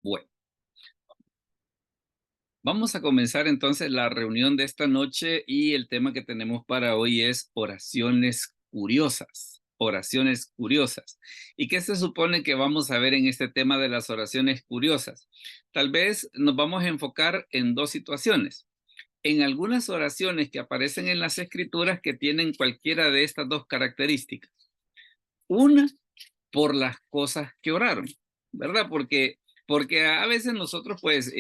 Bueno, vamos a comenzar entonces la reunión de esta noche y el tema que tenemos para hoy es oraciones curiosas. Oraciones curiosas. ¿Y qué se supone que vamos a ver en este tema de las oraciones curiosas? Tal vez nos vamos a enfocar en dos situaciones. En algunas oraciones que aparecen en las escrituras que tienen cualquiera de estas dos características. Una, por las cosas que oraron, ¿verdad? Porque a veces nosotros pues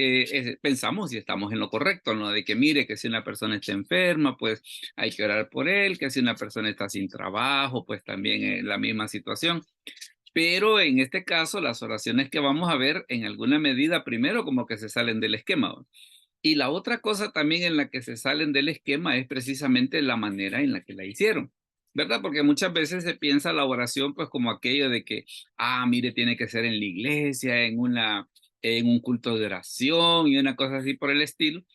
pensamos y estamos en lo correcto, ¿no? De que mire que si una persona está enferma, pues hay que orar por él, que si una persona está sin trabajo, pues también es la misma situación. Pero en este caso, las oraciones que vamos a ver en alguna medida, primero como que se salen del esquema, ¿no? Y la otra cosa también en la que se salen del esquema es precisamente la manera en la que la hicieron, ¿verdad? Porque muchas veces se piensa la oración pues como aquello de que, mire, tiene que ser en la iglesia, en un culto de oración y una cosa así por el estilo.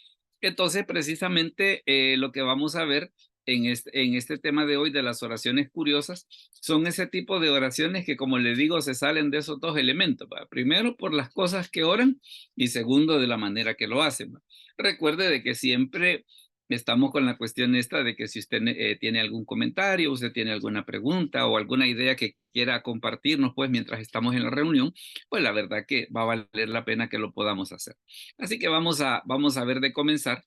Entonces, precisamente lo que vamos a ver en este tema de hoy de las oraciones curiosas son ese tipo de oraciones que, como le digo, se salen de esos dos elementos, ¿va? Primero, por las cosas que oran y segundo, de la manera que lo hacen, ¿va? Recuerde de que siempre estamos con la cuestión esta de que si usted tiene algún comentario, usted tiene alguna pregunta o alguna idea que quiera compartirnos, pues mientras estamos en la reunión, pues la verdad que va a valer la pena que lo podamos hacer. Así que vamos a ver de comenzar.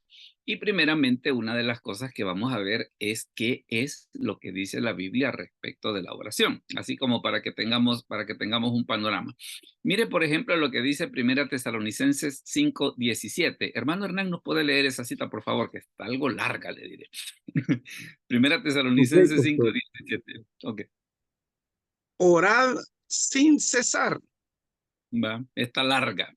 Y primeramente, una de las cosas que vamos a ver es qué es lo que dice la Biblia respecto de la oración, así como para que tengamos un panorama. Mire, por ejemplo, lo que dice Primera Tesalonicenses 5:17. Hermano Hernán, ¿nos puede leer esa cita, por favor? Que está algo larga, le diré. Primera Ok, Tesalonicenses cinco pastor. diecisiete. Ok. Orad sin cesar. Va, está larga,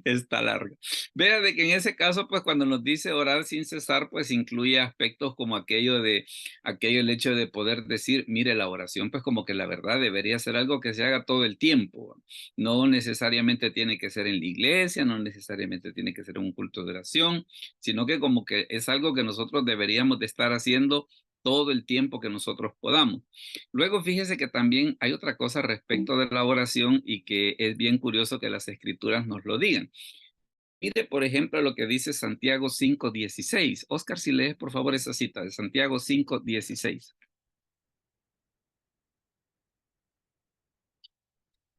está larga. Vea de que en ese caso, pues cuando nos dice orar sin cesar, pues incluye aspectos como aquello el hecho de poder decir, mire, la oración, pues como que la verdad debería ser algo que se haga todo el tiempo. No necesariamente tiene que ser en la iglesia, no necesariamente tiene que ser en un culto de oración, sino que como que es algo que nosotros deberíamos de estar haciendo todo el tiempo que nosotros podamos. Luego fíjese que también hay otra cosa respecto de la oración y que es bien curioso que las escrituras nos lo digan. Mire, por ejemplo, lo que dice Santiago 5:16. Oscar, si lees por favor esa cita de Santiago 5:16.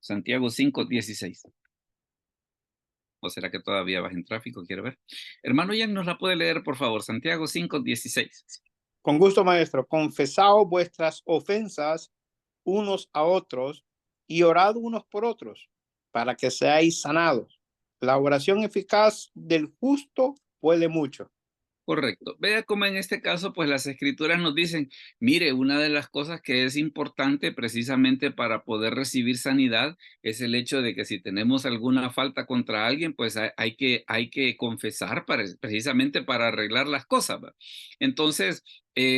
Santiago 5:16. ¿O será que todavía vas en tráfico? Quiero ver. Hermano Jan, ¿nos la puede leer por favor? Santiago 5:16. Con gusto, maestro. Confesaos vuestras ofensas unos a otros y orad unos por otros para que seáis sanados. La oración eficaz del justo puede mucho. Correcto. Vea cómo en este caso, pues las escrituras nos dicen, mire, una de las cosas que es importante precisamente para poder recibir sanidad es el hecho de que si tenemos alguna falta contra alguien, pues hay que confesar precisamente para arreglar las cosas, ¿va? Entonces,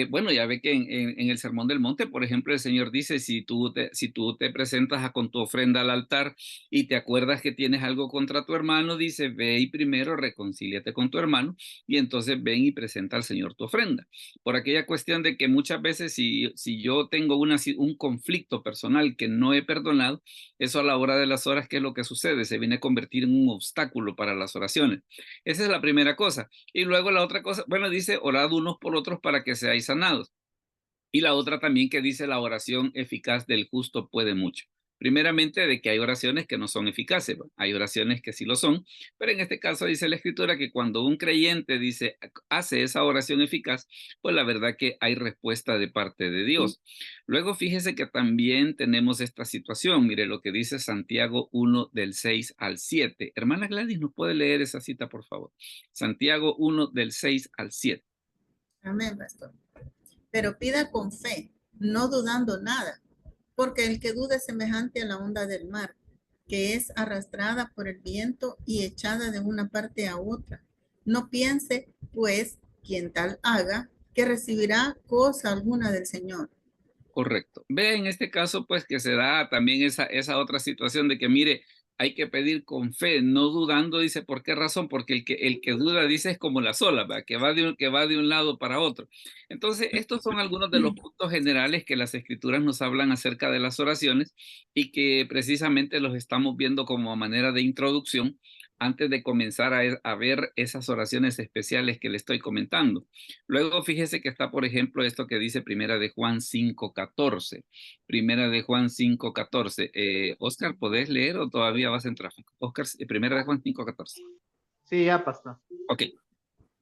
bueno, ya ve que en el Sermón del Monte, por ejemplo, el Señor dice, si tú te presentas con tu ofrenda al altar y te acuerdas que tienes algo contra tu hermano, dice, ve y primero reconcíliate con tu hermano y entonces ven y presenta al Señor tu ofrenda. Por aquella cuestión de que muchas veces si yo tengo un conflicto personal que no he perdonado, eso a la hora de las horas, ¿qué es lo que sucede? Se viene a convertir en un obstáculo para las oraciones. Esa es la primera cosa. Y luego la otra cosa, bueno, dice, orad unos por otros para que seáis sanados. Y la otra también que dice la oración eficaz del justo puede mucho. Primeramente, de que hay oraciones que no son eficaces, ¿va? Hay oraciones que sí lo son, pero en este caso dice la escritura que cuando un creyente dice, hace esa oración eficaz, pues la verdad que hay respuesta de parte de Dios. Luego fíjese que también tenemos esta situación, mire lo que dice Santiago 1 del 6 al 7. Hermana Gladys, ¿nos puede leer esa cita, por favor? Santiago 1 del 6 al 7. Amén, pastor. Pero pida con fe, no dudando nada, porque el que duda es semejante a la onda del mar, que es arrastrada por el viento y echada de una parte a otra. No piense, pues, quien tal haga, que recibirá cosa alguna del Señor. Correcto. Ve en este caso, pues que se da también esa otra situación de que, mire, hay que pedir con fe, no dudando, dice, ¿por qué razón? Porque el que duda, dice, es como la sola, ¿verdad? Que va de un lado para otro. Entonces, estos son algunos de los puntos generales que las escrituras nos hablan acerca de las oraciones y que precisamente los estamos viendo como manera de introducción antes de comenzar a ver esas oraciones especiales que le estoy comentando. Luego, fíjese que está, por ejemplo, esto que dice Primera de Juan 5:14. Primera de Juan 5:14. Oscar, ¿podés leer o todavía vas en tráfico? Oscar, Primera de Juan 5:14. Sí, ya, pastor. Ok,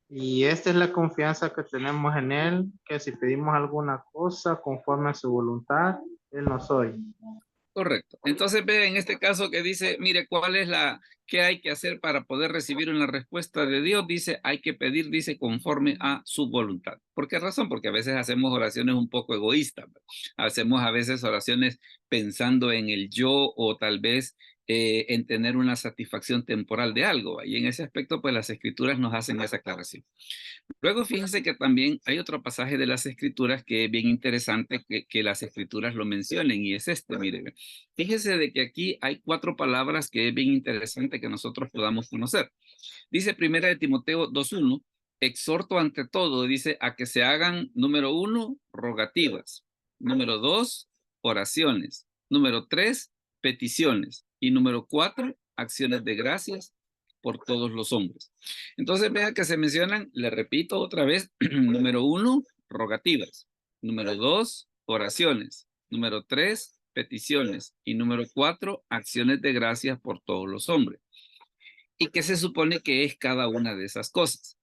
Y esta es la confianza que tenemos en Él, que si pedimos alguna cosa conforme a su voluntad, Él nos oye. correcto. Entonces ve en este caso que dice, mire, ¿qué hay que hacer para poder recibir una respuesta de Dios? Dice, hay que pedir, dice, conforme a su voluntad. ¿Por qué razón? Porque a veces hacemos oraciones un poco egoístas, ¿verdad? Hacemos a veces oraciones pensando en el yo o tal vez en tener una satisfacción temporal de algo, ¿va? Y en ese aspecto, pues las escrituras nos hacen esa aclaración. Luego fíjense que también hay otro pasaje de las escrituras que es bien interesante que las escrituras lo mencionen y es este, mire. Fíjese de que aquí hay 4 palabras que es bien interesante que nosotros podamos conocer. Dice Primera de Timoteo 2:1, exhorto ante todo, dice, a que se hagan, número 1, rogativas, número 2, oraciones, número 3, peticiones y número 4, acciones de gracias por todos los hombres. Entonces vea que se mencionan, le repito otra vez, número 1, rogativas, número 2, oraciones, número 3, peticiones y número 4, acciones de gracias por todos los hombres. ¿Y qué se supone que es cada una de esas cosas?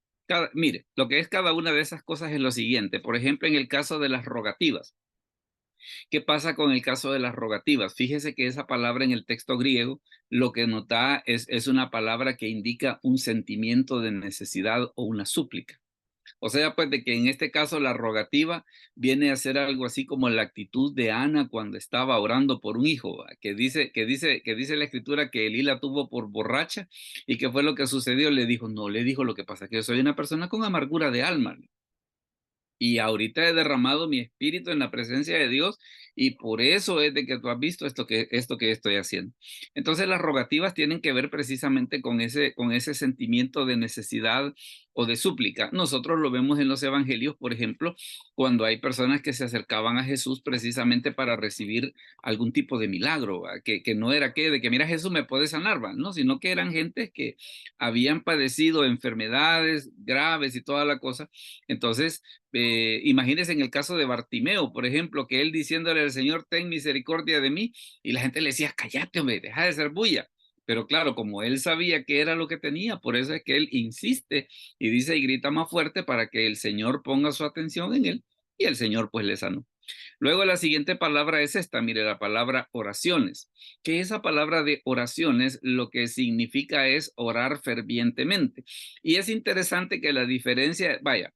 Mire, lo que es cada una de esas cosas es lo siguiente. Por ejemplo, en el caso de las rogativas. ¿Qué pasa con el caso de las rogativas? Fíjese que esa palabra en el texto griego lo que nos da es una palabra que indica un sentimiento de necesidad o una súplica. O sea, pues de que en este caso la rogativa viene a ser algo así como la actitud de Ana cuando estaba orando por un hijo, ¿va? Que dice la escritura que Elí la tuvo por borracha y que fue lo que sucedió. Le dijo, no, le dijo lo que pasa, que yo soy una persona con amargura de alma y ahorita he derramado mi espíritu en la presencia de Dios y por eso es de que tú has visto esto que estoy haciendo. Entonces las rogativas tienen que ver precisamente con ese sentimiento de necesidad o de súplica. Nosotros lo vemos en los evangelios, por ejemplo, cuando hay personas que se acercaban a Jesús precisamente para recibir algún tipo de milagro, ¿va? Que no era de que mira Jesús me puede sanar, ¿va? No, sino que eran gentes que habían padecido enfermedades graves y toda la cosa. Entonces, imagínense en el caso de Bartimeo, por ejemplo, que él diciéndole al Señor, ten misericordia de mí, y la gente le decía, cállate, hombre, deja de ser bulla. Pero claro, como él sabía qué era lo que tenía, por eso es que él insiste y dice y grita más fuerte para que el Señor ponga su atención en él y el Señor pues le sanó. Luego la siguiente palabra es esta, mire, la palabra oraciones, que esa palabra de oraciones lo que significa es orar fervientemente. Y es interesante que la diferencia, vaya,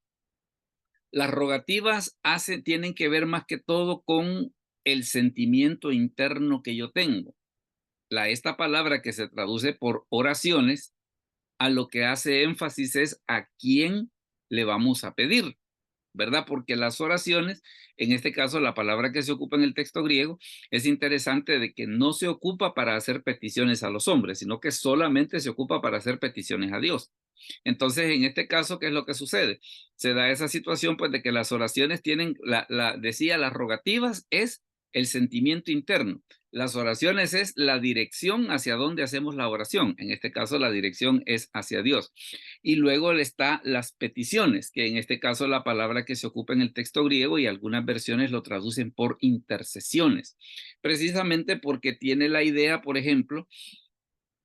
las rogativas tienen que ver más que todo con el sentimiento interno que yo tengo. Esta palabra que se traduce por oraciones, a lo que hace énfasis es a quién le vamos a pedir, ¿verdad? Porque las oraciones, en este caso la palabra que se ocupa en el texto griego, es interesante de que no se ocupa para hacer peticiones a los hombres, sino que solamente se ocupa para hacer peticiones a Dios. Entonces, en este caso, ¿qué es lo que sucede? Se da esa situación, pues, de que las oraciones tienen, decía, las rogativas es el sentimiento interno. Las oraciones es la dirección hacia donde hacemos la oración. En este caso, la dirección es hacia Dios. Y luego está las peticiones, que en este caso la palabra que se ocupa en el texto griego y algunas versiones lo traducen por intercesiones. Precisamente porque tiene la idea, por ejemplo,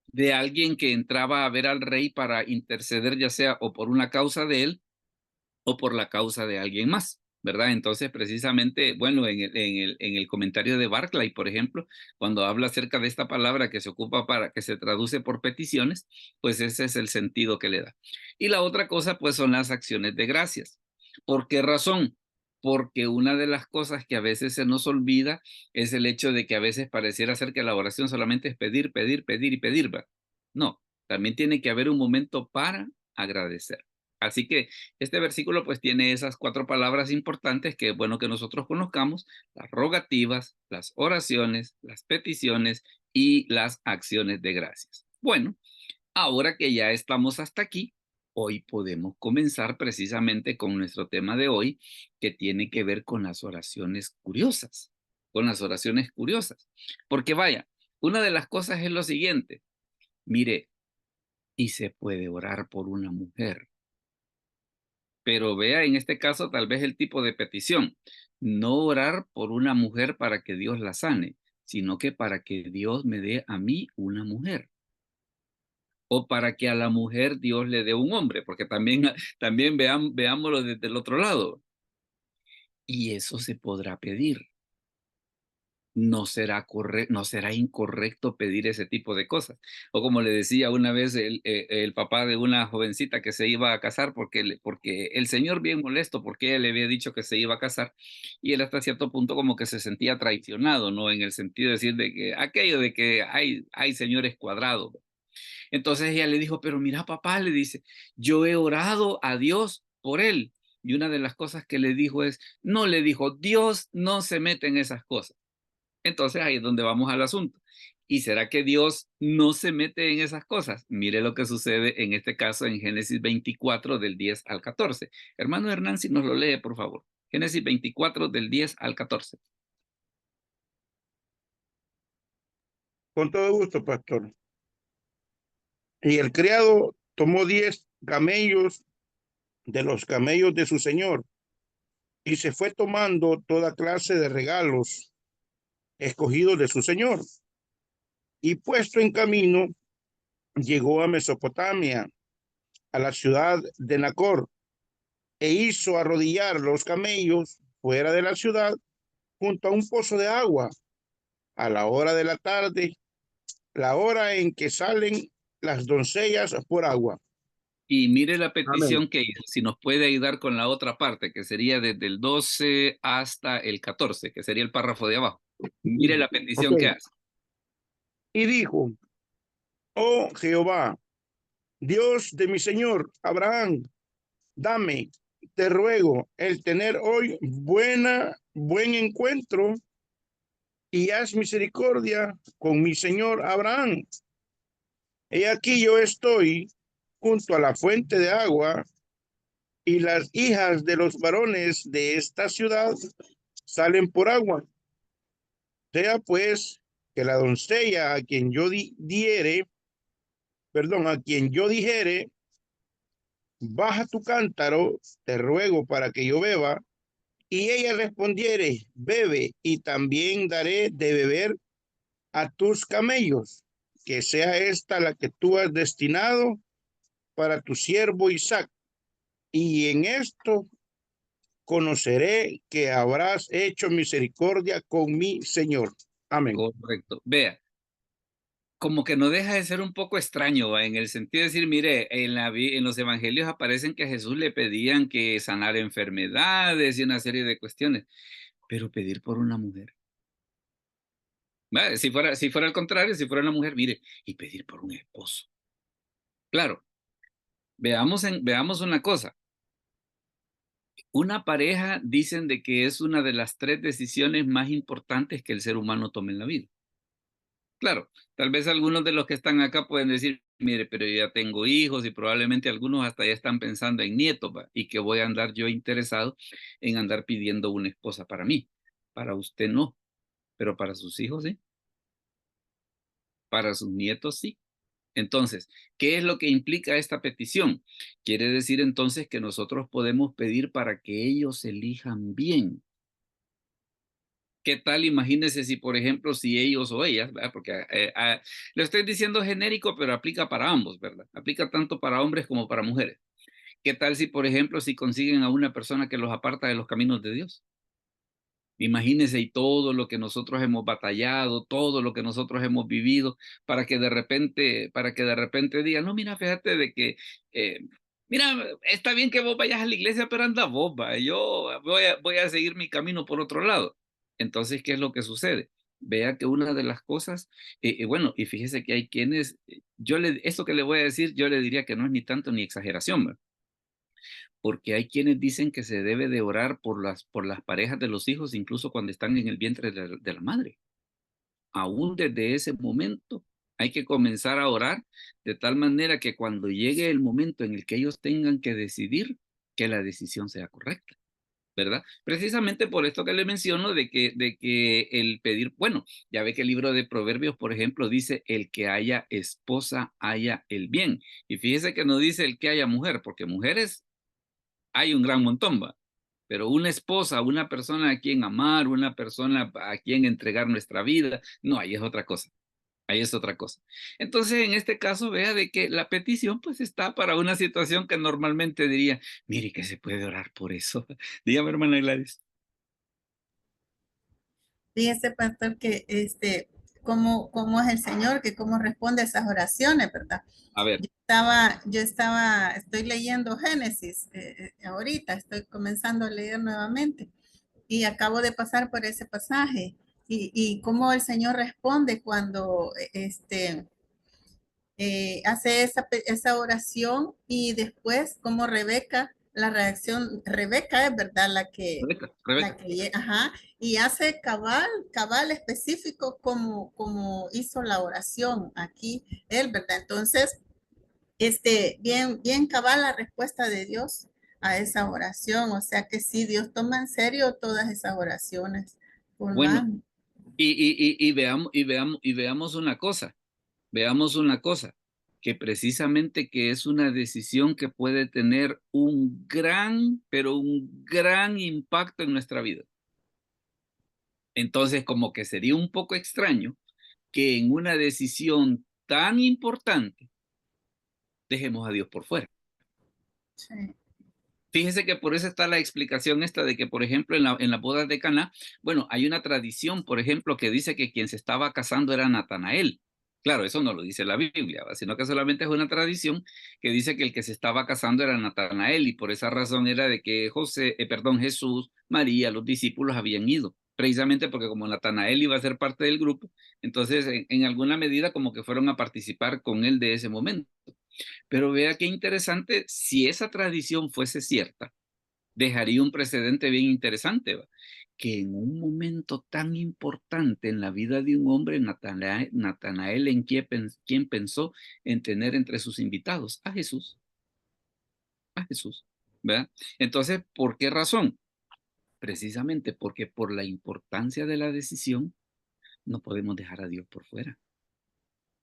de alguien que entraba a ver al rey para interceder, ya sea o por una causa de él o por la causa de alguien más, ¿verdad? Entonces, precisamente, bueno, en el comentario de Barclay, por ejemplo, cuando habla acerca de esta palabra que se ocupa que se traduce por peticiones, pues ese es el sentido que le da. Y la otra cosa, pues son las acciones de gracias. ¿Por qué razón? Porque una de las cosas que a veces se nos olvida es el hecho de que a veces pareciera ser que la oración solamente es pedir, pedir, pedir y pedir, ¿va? No, también tiene que haber un momento para agradecer. Así que este versículo pues tiene esas 4 palabras importantes que es bueno que nosotros conozcamos: las rogativas, las oraciones, las peticiones y las acciones de gracias. Bueno, ahora que ya estamos hasta aquí, hoy podemos comenzar precisamente con nuestro tema de hoy, que tiene que ver con las oraciones curiosas, con las oraciones curiosas. Porque vaya, una de las cosas es lo siguiente: mire, y se puede orar por una mujer, pero vea en este caso tal vez el tipo de petición: no orar por una mujer para que Dios la sane, sino que para que Dios me dé a mí una mujer. O para que a la mujer Dios le dé un hombre, porque también, también veámoslo desde el otro lado. Y eso se podrá pedir. No será incorrecto pedir ese tipo de cosas. O como le decía una vez el papá de una jovencita que se iba a casar, porque el señor bien molesto, porque ella le había dicho que se iba a casar, y él hasta cierto punto como que se sentía traicionado, ¿no? En el sentido de decir de que aquello de que hay señores cuadrados. Entonces ella le dijo: pero mira, papá, le dice, yo he orado a Dios por él. Y una de las cosas que le dijo es, no, le dijo, Dios no se mete en esas cosas. Entonces ahí es donde vamos al asunto. ¿Y será que Dios no se mete en esas cosas? Mire lo que sucede en este caso en Génesis 24 del 10 al 14. Hermano Hernán, si nos lo lee, por favor. Génesis 24 del 10 al 14. Con todo gusto, pastor. Y el criado tomó 10 camellos de los camellos de su señor y se fue tomando toda clase de regalos escogidos de su señor. Y puesto en camino, llegó a Mesopotamia, a la ciudad de Nacor, e hizo arrodillar los camellos fuera de la ciudad, junto a un pozo de agua, a la hora de la tarde, la hora en que salen las doncellas por agua. Y mire la Amén. petición que hizo, si nos puede ayudar con la otra parte, que sería desde el 12 hasta el 14, que sería el párrafo de abajo. Mire la petición que Okay. hace. Y dijo: oh Jehová, Dios de mi señor Abraham, dame, te ruego, el tener hoy buen encuentro, y haz misericordia con mi señor Abraham. He aquí yo estoy junto a la fuente de agua, y las hijas de los varones de esta ciudad salen por agua. Sea pues que la doncella a quien yo a quien yo dijere, baja tu cántaro, te ruego para que yo beba, y ella respondiere, bebe, y también daré de beber a tus camellos, que sea esta la que tú has destinado para tu siervo Isaac. Y en esto conoceré que habrás hecho misericordia con mi Señor. Amén. Correcto. Vea, como que no deja de ser un poco extraño, ¿va? En el sentido de decir, mire, en los evangelios aparecen que a Jesús le pedían que sanara enfermedades y una serie de cuestiones, pero pedir por una mujer. ¿Va? Si fuera al contrario, si fuera una mujer, mire, y pedir por un esposo. Claro, veamos una cosa. Una pareja dicen de que es una de las 3 decisiones más importantes que el ser humano tome en la vida. Claro, tal vez algunos de los que están acá pueden decir, mire, pero yo ya tengo hijos y probablemente algunos hasta ya están pensando en nietos, ¿va? Y que voy a andar yo interesado en andar pidiendo una esposa para mí. Para usted no, pero para sus hijos sí, para sus nietos sí. Entonces, ¿qué es lo que implica esta petición? Quiere decir entonces que nosotros podemos pedir para que ellos elijan bien. ¿Qué tal? Imagínense si, por ejemplo, si ellos o ellas, ¿verdad? Porque lo estoy diciendo genérico, pero aplica para ambos, ¿verdad? Aplica tanto para hombres como para mujeres. ¿Qué tal si, por ejemplo, si consiguen a una persona que los aparta de los caminos de Dios? Imagínense y todo lo que nosotros hemos batallado, todo lo que nosotros hemos vivido, para que de repente digan, no, mira, fíjate de que, eh, mira, está bien que vos vayas a la iglesia, pero anda vos, va, yo voy a seguir mi camino por otro lado. Entonces, ¿qué es lo que sucede? Vea que una de las cosas, bueno, y fíjese que hay quienes, esto que le voy a decir, yo le diría que no es ni tanto ni exageración, ¿verdad? Porque hay quienes dicen que se debe de orar por las parejas de los hijos, incluso cuando están en el vientre de la madre. Aún desde ese momento hay que comenzar a orar de tal manera que cuando llegue el momento en el que ellos tengan que decidir, que la decisión sea correcta, ¿verdad? Precisamente por esto que le menciono de que el pedir, bueno, ya ve que el libro de Proverbios, por ejemplo, dice el que haya esposa haya el bien. Y fíjese que no dice el que haya mujer, porque mujeres hay un gran montón, va. Pero una esposa, una persona a quien amar, una persona a quien entregar nuestra vida, no, ahí es otra cosa. Ahí es otra cosa. Entonces, en este caso, vea de que la petición pues está para una situación que normalmente diría, mire que se puede orar por eso. Dígame, hermana Gladys. Fíjese, pastor, que cómo es el Señor, que cómo responde a esas oraciones, ¿verdad? A ver, Estoy leyendo Génesis, ahorita estoy comenzando a leer nuevamente y acabo de pasar por ese pasaje y cómo el Señor responde cuando hace esa oración y después como Rebeca, la reacción, Rebeca es verdad Rebeca, la Rebeca. que, ajá, y hace cabal específico como hizo la oración aquí, él, ¿verdad? Entonces, bien cabal la respuesta de Dios a esa oración, o sea que sí, Dios toma en serio todas esas oraciones, por más. Bueno, y veamos una cosa. Veamos una cosa, que precisamente que es una decisión que puede tener un gran, pero un gran impacto en nuestra vida. Entonces, como que sería un poco extraño que en una decisión tan importante dejemos a Dios por fuera. Sí. Fíjese que por eso está la explicación esta de que, por ejemplo, en la boda de Caná, bueno, hay una tradición, por ejemplo, que dice que quien se estaba casando era Natanael. Claro, eso no lo dice la Biblia, ¿va? Sino que solamente es una tradición que dice que el que se estaba casando era Natanael y por esa razón era de que Jesús, María, los discípulos habían ido, precisamente porque como Natanael iba a ser parte del grupo, entonces en alguna medida como que fueron a participar con él de ese momento. Pero vea qué interesante, si esa tradición fuese cierta, dejaría un precedente bien interesante, ¿va? Que en un momento tan importante en la vida de un hombre, Natanael ¿en quién pensó en tener entre sus invitados? A Jesús, ¿verdad? Entonces, ¿por qué razón? Precisamente porque por la importancia de la decisión, no podemos dejar a Dios por fuera.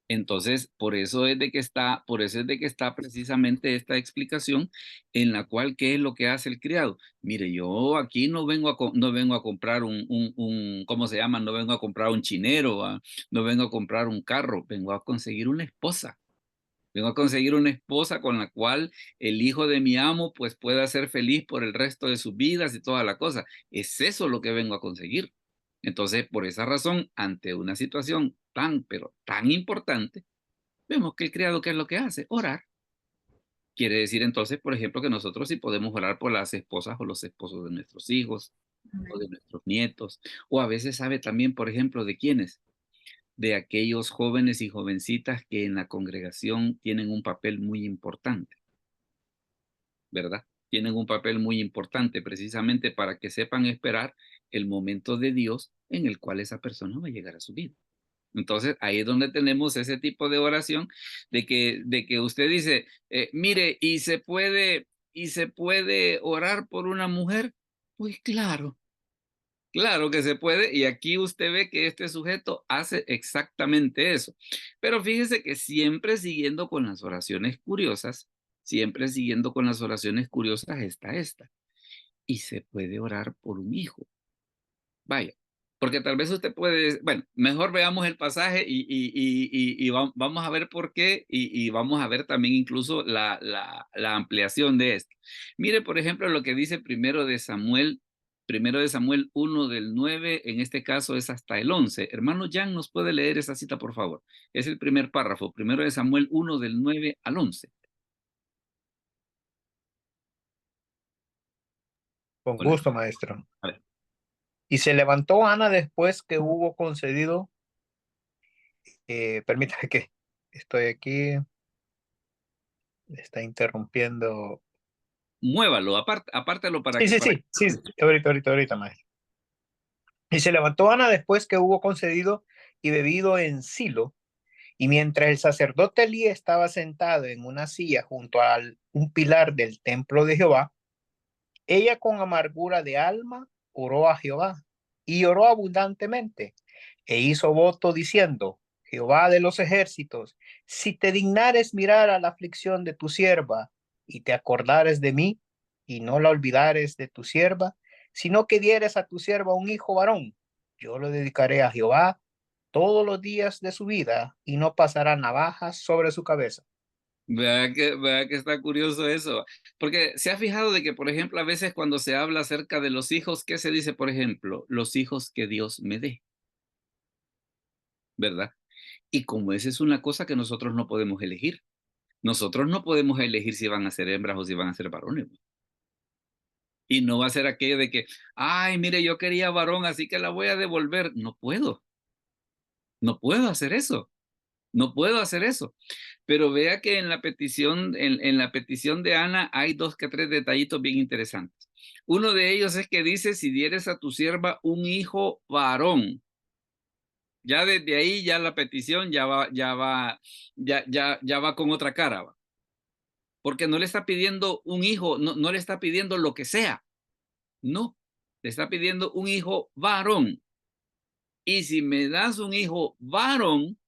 Entonces, por eso es de que está precisamente esta explicación en la cual, ¿qué es lo que hace el criado? Mire, yo aquí no vengo a comprar ¿cómo se llama? No vengo a comprar un chinero, no vengo a comprar un carro, vengo a conseguir una esposa. Vengo a conseguir una esposa con la cual el hijo de mi amo pues pueda ser feliz por el resto de sus vidas y toda la cosa. Es eso lo que vengo a conseguir. Entonces, por esa razón, ante una situación tan, pero tan importante, vemos que el criado, ¿qué es lo que hace? Orar. Quiere decir entonces, por ejemplo, que nosotros sí podemos orar por las esposas o los esposos de nuestros hijos o de nuestros nietos. O a veces sabe también, por ejemplo, de quiénes, de aquellos jóvenes y jovencitas que en la congregación tienen un papel muy importante, ¿verdad? Tienen un papel muy importante precisamente para que sepan esperar el momento de Dios en el cual esa persona va a llegar a su vida. Entonces, ahí es donde tenemos ese tipo de oración de que usted dice, mire, ¿y se puede orar por una mujer? Pues claro, claro que se puede, y aquí usted ve que este sujeto hace exactamente eso. Pero fíjese que siempre siguiendo con las oraciones curiosas, siempre siguiendo con las oraciones curiosas está esta. Y se puede orar por un hijo. Vaya, porque tal vez usted puede, bueno, mejor veamos el pasaje y vamos a ver por qué y vamos a ver también incluso la ampliación de esto. Mire, por ejemplo, lo que dice primero de Samuel 1 del 9, en este caso es hasta el 11. Hermano Jan, ¿nos puede leer esa cita, por favor? Es el primer párrafo, primero de Samuel 1 del 9 al 11. Con Hola, gusto, maestro. a ver. Y se levantó Ana después que hubo concedido, permítame que estoy aquí, está interrumpiendo muévalo, apártalo para Sí, que, sí, para sí, sí, que... ahorita, maestro. Y se levantó Ana después que hubo concedido y bebido en Silo, y mientras el sacerdote Elí estaba sentado en una silla junto a un pilar del templo de Jehová, ella con amargura de alma oró a Jehová y oró abundantemente e hizo voto diciendo: Jehová de los ejércitos, si te dignares mirar a la aflicción de tu sierva y te acordares de mí y no la olvidares de tu sierva, sino que dieres a tu sierva un hijo varón, yo lo dedicaré a Jehová todos los días de su vida y no pasará navaja sobre su cabeza. Vea que está curioso eso, porque se ha fijado de que, por ejemplo, a veces cuando se habla acerca de los hijos, ¿qué se dice, por ejemplo? Los hijos que Dios me dé, ¿verdad? Y como esa es una cosa que nosotros no podemos elegir, nosotros no podemos elegir si van a ser hembras o si van a ser varones. Y no va a ser aquello de que, ay, mire, yo quería varón, así que la voy a devolver. No puedo hacer eso, no puedo hacer eso. Pero vea que en la petición de Ana hay dos que tres detallitos bien interesantes. Uno de ellos es que dice, si dieres a tu sierva un hijo varón. Ya desde ahí ya la petición ya va con otra cara, ¿va? Porque no le está pidiendo un hijo, no le está pidiendo lo que sea, no, le está pidiendo un hijo varón. Y si me das un hijo varón,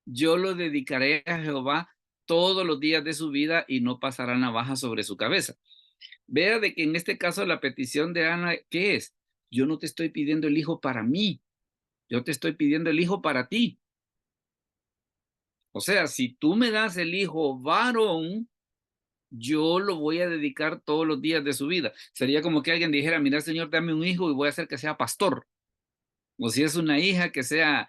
yo lo dedicaré a Jehová todos los días de su vida y no pasará navaja sobre su cabeza. Vea de que en este caso la petición de Ana, ¿qué es? Yo no te estoy pidiendo el hijo para mí, yo te estoy pidiendo el hijo para ti. O sea, si tú me das el hijo varón, yo lo voy a dedicar todos los días de su vida. Sería como que alguien dijera, mira, Señor, dame un hijo y voy a hacer que sea pastor. O si es una hija que sea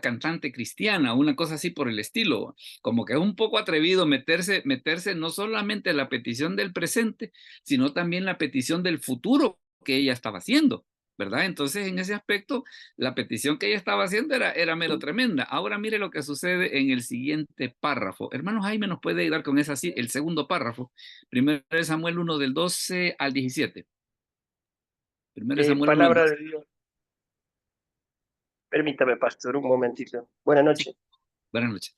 cantante cristiana, una cosa así por el estilo. Como que es un poco atrevido meterse no solamente la petición del presente, sino también la petición del futuro que ella estaba haciendo, ¿verdad? Entonces, en ese aspecto, la petición que ella estaba haciendo era mero tremenda. Ahora mire lo que sucede en el siguiente párrafo. Hermano Jaime nos puede ayudar con esa, el segundo párrafo. Primero Samuel 1 del 12 al 17. Primero Samuel 1 del Palabra 12. de Dios. Permítame, pastor, un momentito. Buenas Sí, noches. buenas noches.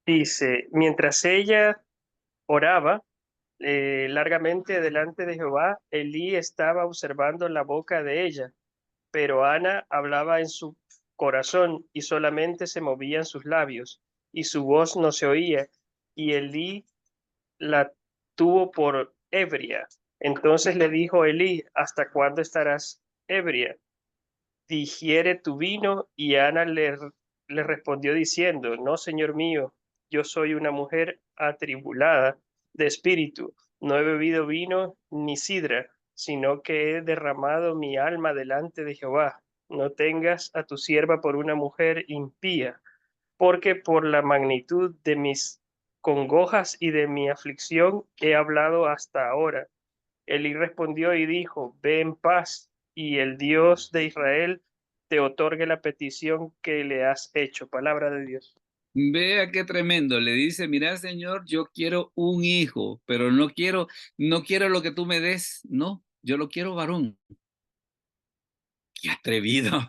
Dice, mientras ella oraba largamente delante de Jehová, Elí estaba observando la boca de ella, pero Ana hablaba en su corazón y solamente se movían sus labios, y su voz no se oía, y Elí la tuvo por ebria. Entonces le dijo Elí, ¿hasta cuándo estarás ebria? Digiere tu vino. Y Ana le respondió diciendo, no, señor mío, yo soy una mujer atribulada de espíritu, no he bebido vino ni sidra, sino que he derramado mi alma delante de Jehová. No tengas a tu sierva por una mujer impía, porque por la magnitud de mis congojas y de mi aflicción he hablado hasta ahora. Elí respondió y dijo, ve en paz, y el Dios de Israel te otorgue la petición que le has hecho. Palabra de Dios. Vea qué tremendo. Le dice, mira, Señor, yo quiero un hijo, pero no quiero lo que tú me des. No, yo lo quiero varón. Qué atrevido,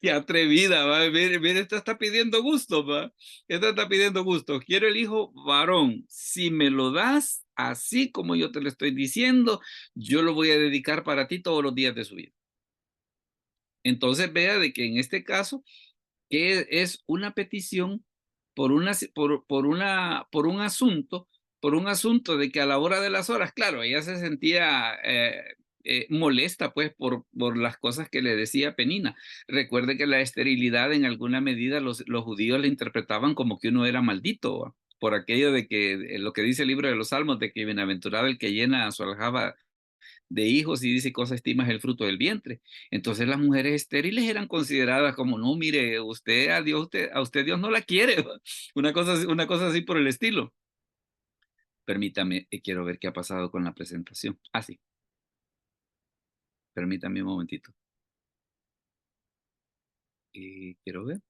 qué atrevida, va. Mire, esta está pidiendo gusto, va. Esta está pidiendo gusto. Quiero el hijo varón. Si me lo das así como yo te lo estoy diciendo, yo lo voy a dedicar para ti todos los días de su vida. Entonces vea de que en este caso, que es una petición por un asunto de que a la hora de las horas, claro, ella se sentía molesta pues por las cosas que le decía Penina. Recuerde que la esterilidad en alguna medida los judíos le interpretaban como que uno era maldito, ¿va? Por aquello de que lo que dice el libro de los Salmos, de que bienaventurado el que llena su aljaba de hijos y dice cosa estima es el fruto del vientre. Entonces las mujeres estériles eran consideradas como, no, mire, a usted Dios no la quiere, una cosa así por el estilo. Permítame, quiero ver qué ha pasado con la presentación. Ah, sí, permítame un momentito. Quiero ver.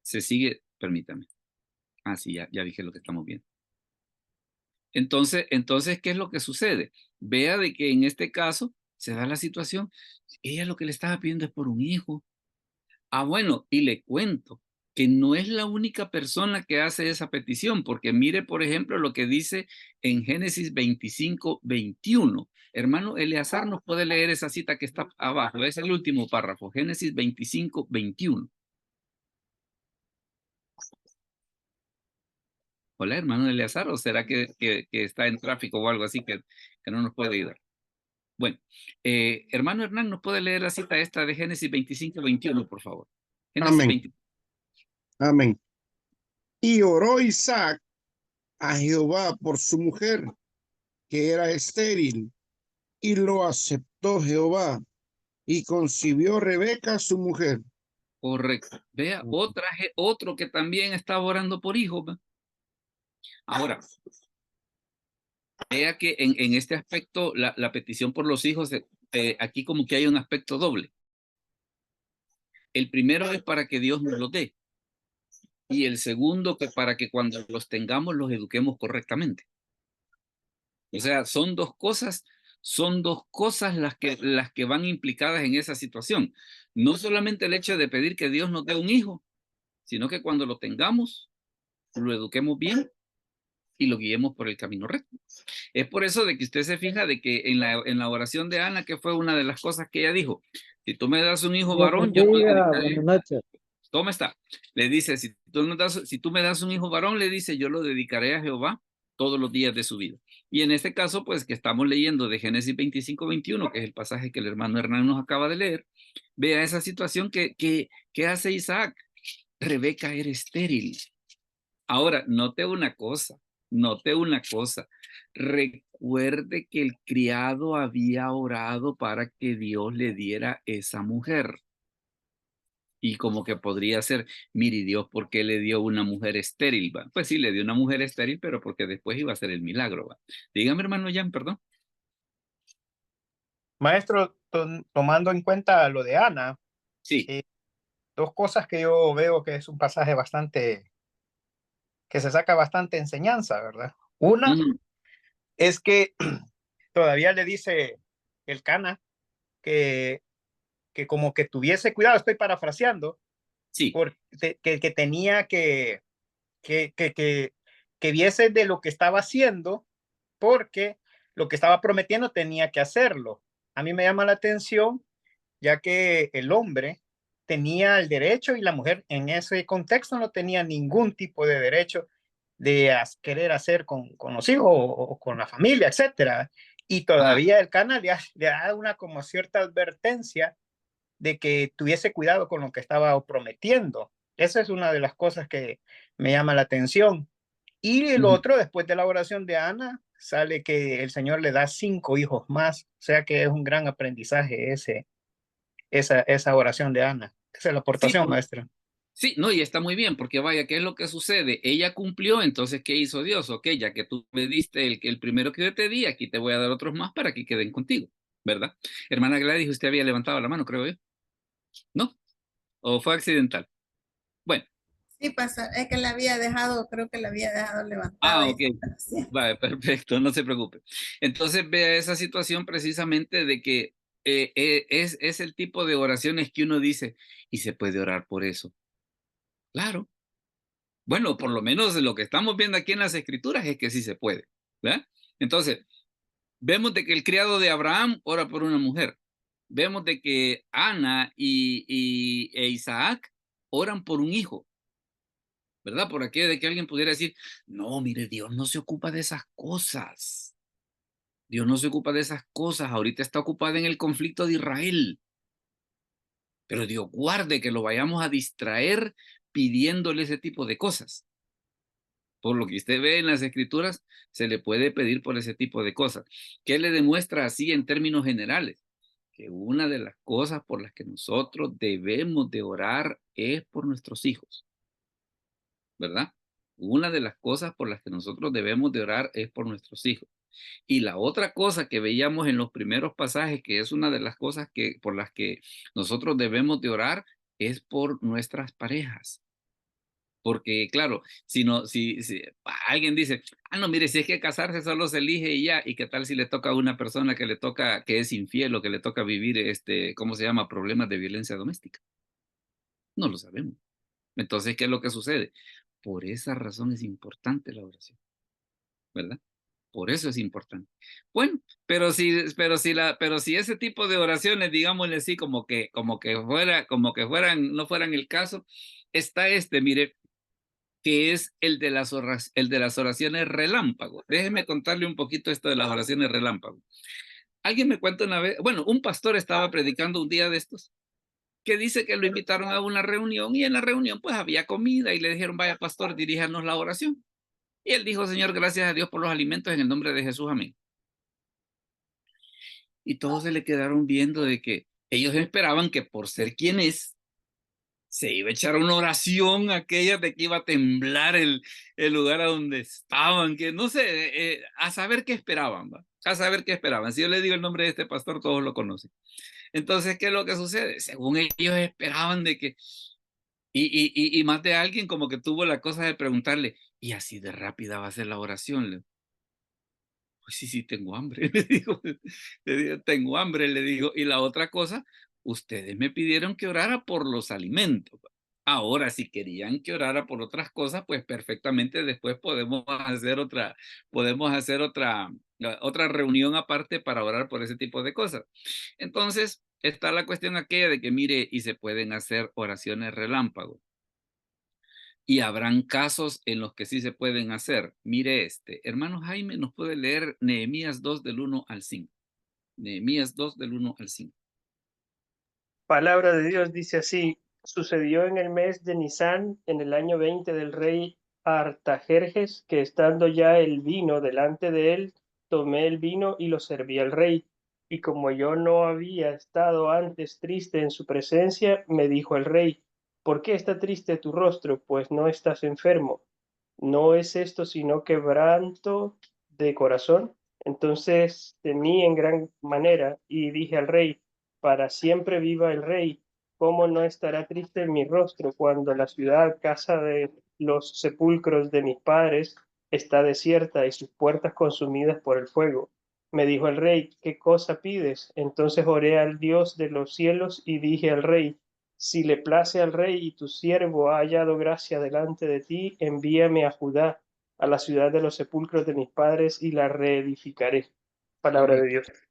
se sigue, permítame. Ah, sí, ya dije lo que estamos viendo. Entonces, ¿qué es lo que sucede? Vea de que en este caso se da la situación, ella lo que le estaba pidiendo es por un hijo. Ah, bueno, y le cuento que no es la única persona que hace esa petición, porque mire, por ejemplo, lo que dice en Génesis 25:21. Hermano Eleazar nos puede leer esa cita que está abajo, es el último párrafo, Génesis 25:21. Hola, hermano Eleazar, ¿o será que está en tráfico o algo así que no nos puede ayudar? Bueno, hermano Hernán, ¿nos puede leer la cita esta de Génesis 25:21, por favor? Génesis Amén. 20. Amén. Y oró Isaac a Jehová por su mujer, que era estéril, y lo aceptó Jehová, y concibió Rebeca su mujer. Correcto. Vea, otro que también estaba orando por hijos. ¿va? Ahora, vea que en este aspecto, la petición por los hijos, aquí como que hay un aspecto doble. El primero es para que Dios nos los dé. Y el segundo, que para que cuando los tengamos, los eduquemos correctamente. O sea, son dos cosas las que van implicadas en esa situación. No solamente el hecho de pedir que Dios nos dé un hijo, sino que cuando lo tengamos, lo eduquemos bien y lo guiemos por el camino recto. Es por eso de que usted se fija de que en la oración de Ana, que fue una de las cosas que ella dijo, si tú me das un hijo Dios varón, yo te bendiga, dedicaré. buenas noches. ¿Cómo está? Le dice, si tú me das un hijo varón, le dice, yo lo dedicaré a Jehová todos los días de su vida. Y en este caso, pues que estamos leyendo de Génesis 25:21, que es el pasaje que el hermano Hernán nos acaba de leer, vea esa situación que hace Isaac. Rebeca era estéril. Ahora, note una cosa. Recuerde que el criado había orado para que Dios le diera esa mujer. Y como que podría ser, mire Dios, ¿por qué le dio una mujer estéril? ¿va? Pues sí, le dio una mujer estéril, pero porque después iba a ser el milagro. ¿va? Dígame, hermano Jan, perdón. Maestro, tomando en cuenta lo de Ana, Sí. dos cosas que yo veo que es un pasaje que se saca bastante enseñanza, ¿verdad? Una es que todavía le dice el Cana que como que tuviese cuidado, estoy parafraseando, Sí. que tenía que viese de lo que estaba haciendo, porque lo que estaba prometiendo tenía que hacerlo. A mí me llama la atención, ya que el hombre tenía el derecho y la mujer en ese contexto no tenía ningún tipo de derecho de querer hacer con los hijos o con la familia, etcétera. Y todavía el canal le da una como cierta advertencia de que tuviese cuidado con lo que estaba prometiendo. Esa es una de las cosas que me llama la atención. Y el otro, después de la oración de Ana, sale que el Señor le da 5 hijos más. O sea que es un gran aprendizaje esa oración de Ana. Esa es la aportación, maestra. Sí, no, y está muy bien, porque vaya, ¿qué es lo que sucede? Ella cumplió, entonces, ¿qué hizo Dios? Ok, ya que tú me diste el primero que yo te di, aquí te voy a dar otros más para que queden contigo, ¿verdad? Hermana Gladys, usted había levantado la mano, creo yo. ¿No? ¿O fue accidental? Bueno. Sí, pasa, es que creo que la había dejado levantada. Ok. Vale, perfecto, no se preocupe. Entonces vea esa situación precisamente de que es el tipo de oraciones que uno dice, y se puede orar por eso. Claro. Bueno, por lo menos lo que estamos viendo aquí en las escrituras es que sí se puede, ¿verdad? Entonces, vemos de que el criado de Abraham ora por una mujer. Vemos de que Ana e Isaac oran por un hijo. ¿Verdad? Por aquello de que alguien pudiera decir, no, mire, Dios no se ocupa de esas cosas. Dios no se ocupa de esas cosas. Ahorita está ocupada en el conflicto de Israel. Pero Dios guarde que lo vayamos a distraer pidiéndole ese tipo de cosas. Por lo que usted ve en las escrituras, se le puede pedir por ese tipo de cosas. ¿Qué le demuestra así en términos generales? Que una de las cosas por las que nosotros debemos de orar es por nuestros hijos. ¿Verdad? Una de las cosas por las que nosotros debemos de orar es por nuestros hijos. Y la otra cosa que veíamos en los primeros pasajes, que es una de las cosas por las que nosotros debemos de orar, es por nuestras parejas. Porque claro, si alguien dice, no, mire, si es que casarse solo se elige y ya, ¿y qué tal si le toca a una persona que es infiel o que le toca vivir, ¿cómo se llama? Problemas de violencia doméstica. No lo sabemos. Entonces, ¿qué es lo que sucede? Por esa razón es importante la oración, ¿verdad? Por eso es importante. Bueno, pero si ese tipo de oraciones, digámosle así, como que fueran, no fueran el caso, está mire, que es el de las oraciones relámpago. Déjeme contarle un poquito esto de las oraciones relámpago. Alguien me cuenta una vez, bueno, un pastor estaba predicando un día de estos, que dice que lo invitaron a una reunión y en la reunión pues había comida y le dijeron, vaya pastor, diríjanos la oración. Y él dijo, Señor, gracias a Dios por los alimentos en el nombre de Jesús, amén. Y todos se le quedaron viendo de que ellos esperaban que por ser quien es, se iba a echar una oración aquella de que iba a temblar el lugar a donde estaban, que no sé, a saber qué esperaban, ¿va? A saber qué esperaban. Si yo le digo el nombre de este pastor, todos lo conocen. Entonces, ¿qué es lo que sucede? Según ellos esperaban de que, y más de alguien como que tuvo la cosa de preguntarle, ¿y así de rápida va a ser la oración? Pues sí, tengo hambre, le digo, tengo hambre, le digo. Y la otra cosa, ustedes me pidieron que orara por los alimentos. Ahora, si querían que orara por otras cosas, pues perfectamente después podemos hacer otra reunión aparte para orar por ese tipo de cosas. Entonces, está la cuestión aquella de que mire, y se pueden hacer oraciones relámpago. Y habrán casos en los que sí se pueden hacer. Mire hermano Jaime nos puede leer Nehemías 2 del 1 al 5. Nehemías 2 del 1 al 5. Palabra de Dios dice así: sucedió en el mes de Nisán, en el año 20 del rey Artajerjes, que estando ya el vino delante de él, tomé el vino y lo serví al rey. Y como yo no había estado antes triste en su presencia, me dijo el rey: ¿por qué está triste tu rostro? Pues no estás enfermo. ¿No es esto sino quebranto de corazón? Entonces temí en gran manera y dije al rey: para siempre viva el rey. ¿Cómo no estará triste mi rostro cuando la ciudad, casa de los sepulcros de mis padres, está desierta y sus puertas consumidas por el fuego? Me dijo el rey: ¿qué cosa pides? Entonces oré al Dios de los cielos y dije al rey: si le place al rey y tu siervo ha hallado gracia delante de ti, envíame a Judá, a la ciudad de los sepulcros de mis padres, y la reedificaré. Palabra de Correcto. Dios.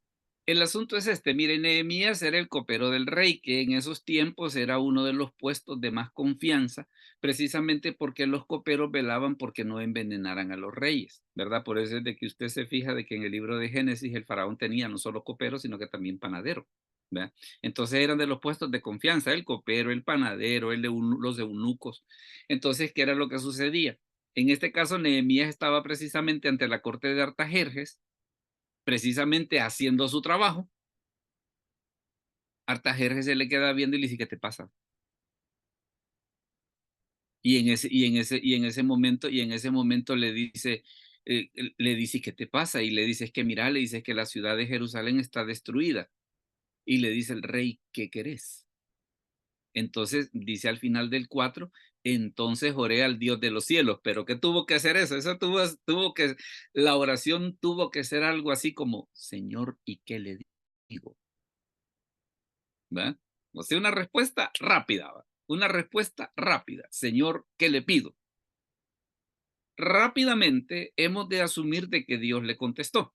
El asunto es mire, Nehemías era el copero del rey, que en esos tiempos era uno de los puestos de más confianza, precisamente porque los coperos velaban porque no envenenaran a los reyes, ¿verdad? Por eso es de que usted se fija de que en el libro de Génesis el faraón tenía no solo coperos, sino que también panadero, ¿verdad? Entonces eran de los puestos de confianza, el copero, el panadero, los eunucos. Entonces, ¿qué era lo que sucedía? En este caso, Nehemías estaba precisamente ante la corte de Artajerjes, precisamente haciendo su trabajo. Artajerjes se le queda viendo y le dice, ¿qué te pasa? Y en ese momento le dice, ¿qué te pasa? Y le dice, es que mira, le dice que la ciudad de Jerusalén está destruida. Y le dice el rey, ¿qué querés? Entonces dice al final del 4, entonces oré al Dios de los cielos. ¿Pero qué tuvo que hacer eso? La oración tuvo que ser algo así como, Señor, ¿y qué le digo? ¿Va? O sea, una respuesta rápida, ¿va? Una respuesta rápida. Señor, ¿qué le pido? Rápidamente hemos de asumir de que Dios le contestó.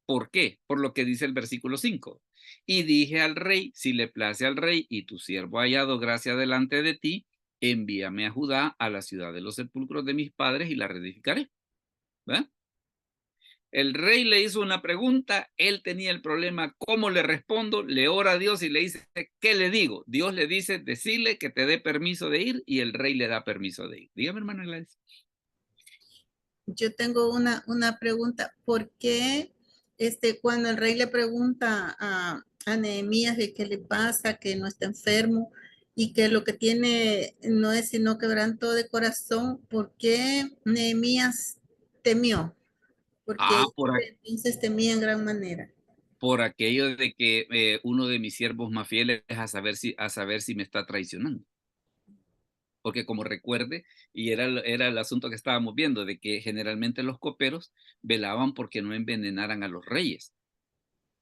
¿Por qué? Por lo que dice el versículo 5. Y dije al rey, si le place al rey y tu siervo ha hallado gracia delante de ti, envíame a Judá, a la ciudad de los sepulcros de mis padres, y la reedificaré. ¿Va? El rey le hizo una pregunta, él tenía el problema, ¿cómo le respondo? Le ora a Dios y le dice, ¿qué le digo? Dios le dice, decirle que te dé permiso de ir, y el rey le da permiso de ir. Dígame, hermana Gladys. Yo tengo una pregunta. ¿Por qué cuando el rey le pregunta a Nehemías de qué le pasa, que no está enfermo y que lo que tiene no es sino quebranto de corazón, ¿por qué Nehemías temió? Porque entonces temía en gran manera. Por aquello de que uno de mis siervos más fieles es a saber si me está traicionando. Porque como recuerde, y era el asunto que estábamos viendo, de que generalmente los coperos velaban porque no envenenaran a los reyes.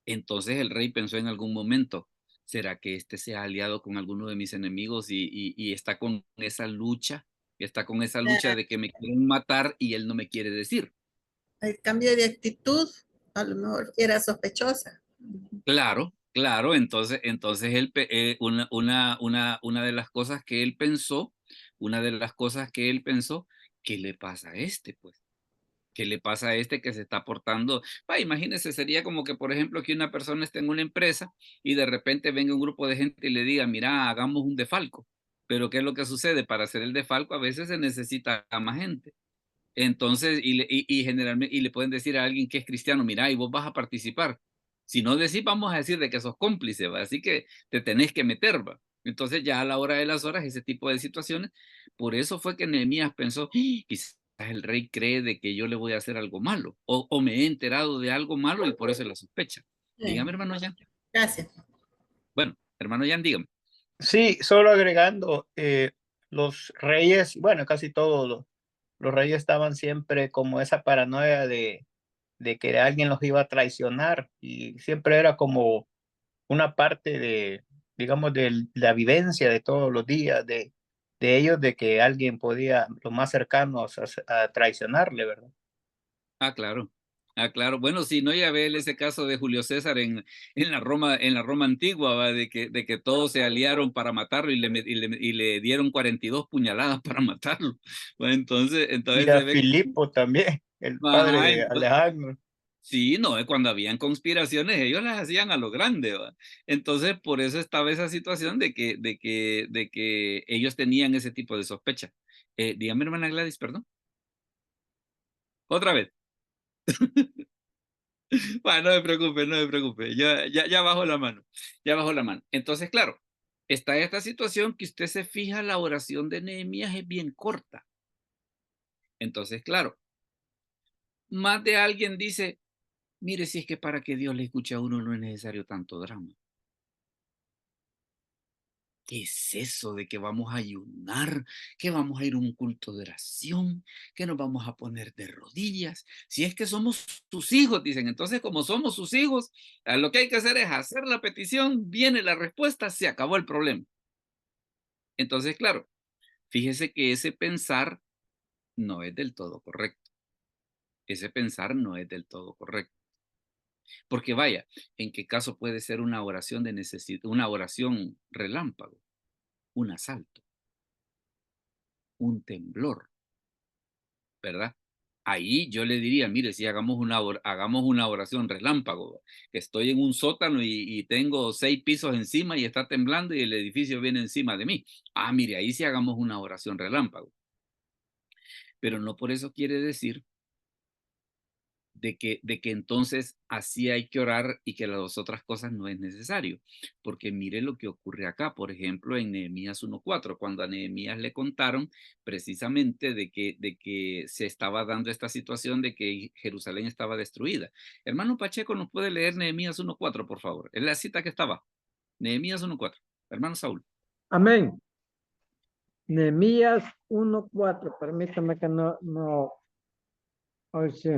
Entonces el rey pensó en algún momento, ¿será que este se ha aliado con alguno de mis enemigos y está con esa lucha? Está con esa lucha de que me quieren matar y él no me quiere decir. El cambio de actitud a lo mejor era sospechosa. Claro, claro, entonces una de las cosas que él pensó, ¿qué le pasa a este, pues? ¿Qué le pasa a este que se está portando? Imagínese, sería como que, por ejemplo, que una persona esté en una empresa y de repente venga un grupo de gente y le diga, mira, hagamos un defalco. Pero ¿qué es lo que sucede? Para hacer el defalco a veces se necesita a más gente. Entonces, generalmente, y le pueden decir a alguien que es cristiano, mira, y vos vas a participar. Si no decís, vamos a decir de que sos cómplice, ¿va? Así que te tenés que meter, ¿va? Entonces ya a la hora de las horas, ese tipo de situaciones, por eso fue que Nehemías pensó, quizás el rey cree de que yo le voy a hacer algo malo, o me he enterado de algo malo y por eso la sospecha. Dígame, hermano Jan. Gracias. Bueno, hermano Jan, dígame. Sí, solo agregando, los reyes, bueno, casi todos los reyes estaban siempre como esa paranoia de que alguien los iba a traicionar y siempre era como una parte de, digamos, de la vivencia de todos los días de ellos, de que alguien podía, los más cercanos, a traicionarle, ¿verdad? Ah, claro. Ah, claro. Bueno, sí, no, ya ve ese caso de Julio César en la Roma antigua, ¿va? De que todos se aliaron para matarlo y le dieron 42 puñaladas para matarlo. Bueno, Y entonces a se ve que, Filipo también, el padre ajá, de Alejandro. sí, no, cuando habían conspiraciones, ellos las hacían a lo grande, ¿va? Entonces, por eso estaba esa situación de que ellos tenían ese tipo de sospecha. Dígame, hermana Gladys, perdón. Otra vez. Bueno, no me preocupe, no me preocupe. Ya bajo la mano. Ya bajo la mano. Entonces, claro, está esta situación que usted se fija, la oración de Nehemías es bien corta. Entonces, claro, más de alguien dice, mire, si es que para que Dios le escuche a uno no es necesario tanto drama. ¿Qué es eso de que vamos a ayunar, que vamos a ir a un culto de oración, que nos vamos a poner de rodillas? Si es que somos sus hijos, dicen. Entonces, como somos sus hijos, lo que hay que hacer es hacer la petición, viene la respuesta, se acabó el problema. Entonces, claro, fíjese que ese pensar no es del todo correcto. Ese pensar no es del todo correcto. Porque vaya, ¿en qué caso puede ser una oración de necesidad, una oración relámpago, un asalto, un temblor? ¿Verdad? Ahí yo le diría, mire, si hagamos una oración relámpago, que estoy en un sótano y tengo 6 pisos encima y está temblando y el edificio viene encima de mí. Ah, mire, ahí sí hagamos una oración relámpago. Pero no por eso quiere decir de que entonces así hay que orar y que las otras cosas no es necesario. Porque mire lo que ocurre acá, por ejemplo, en Nehemías 1:4, cuando a Nehemías le contaron precisamente de que se estaba dando esta situación de que Jerusalén estaba destruida. Hermano Pacheco, ¿nos puede leer Nehemías 1:4, por favor? Es la cita que estaba. Nehemías 1:4. Hermano Saúl. Amén. Nehemías 1:4. Permítame que no. Hoy sí.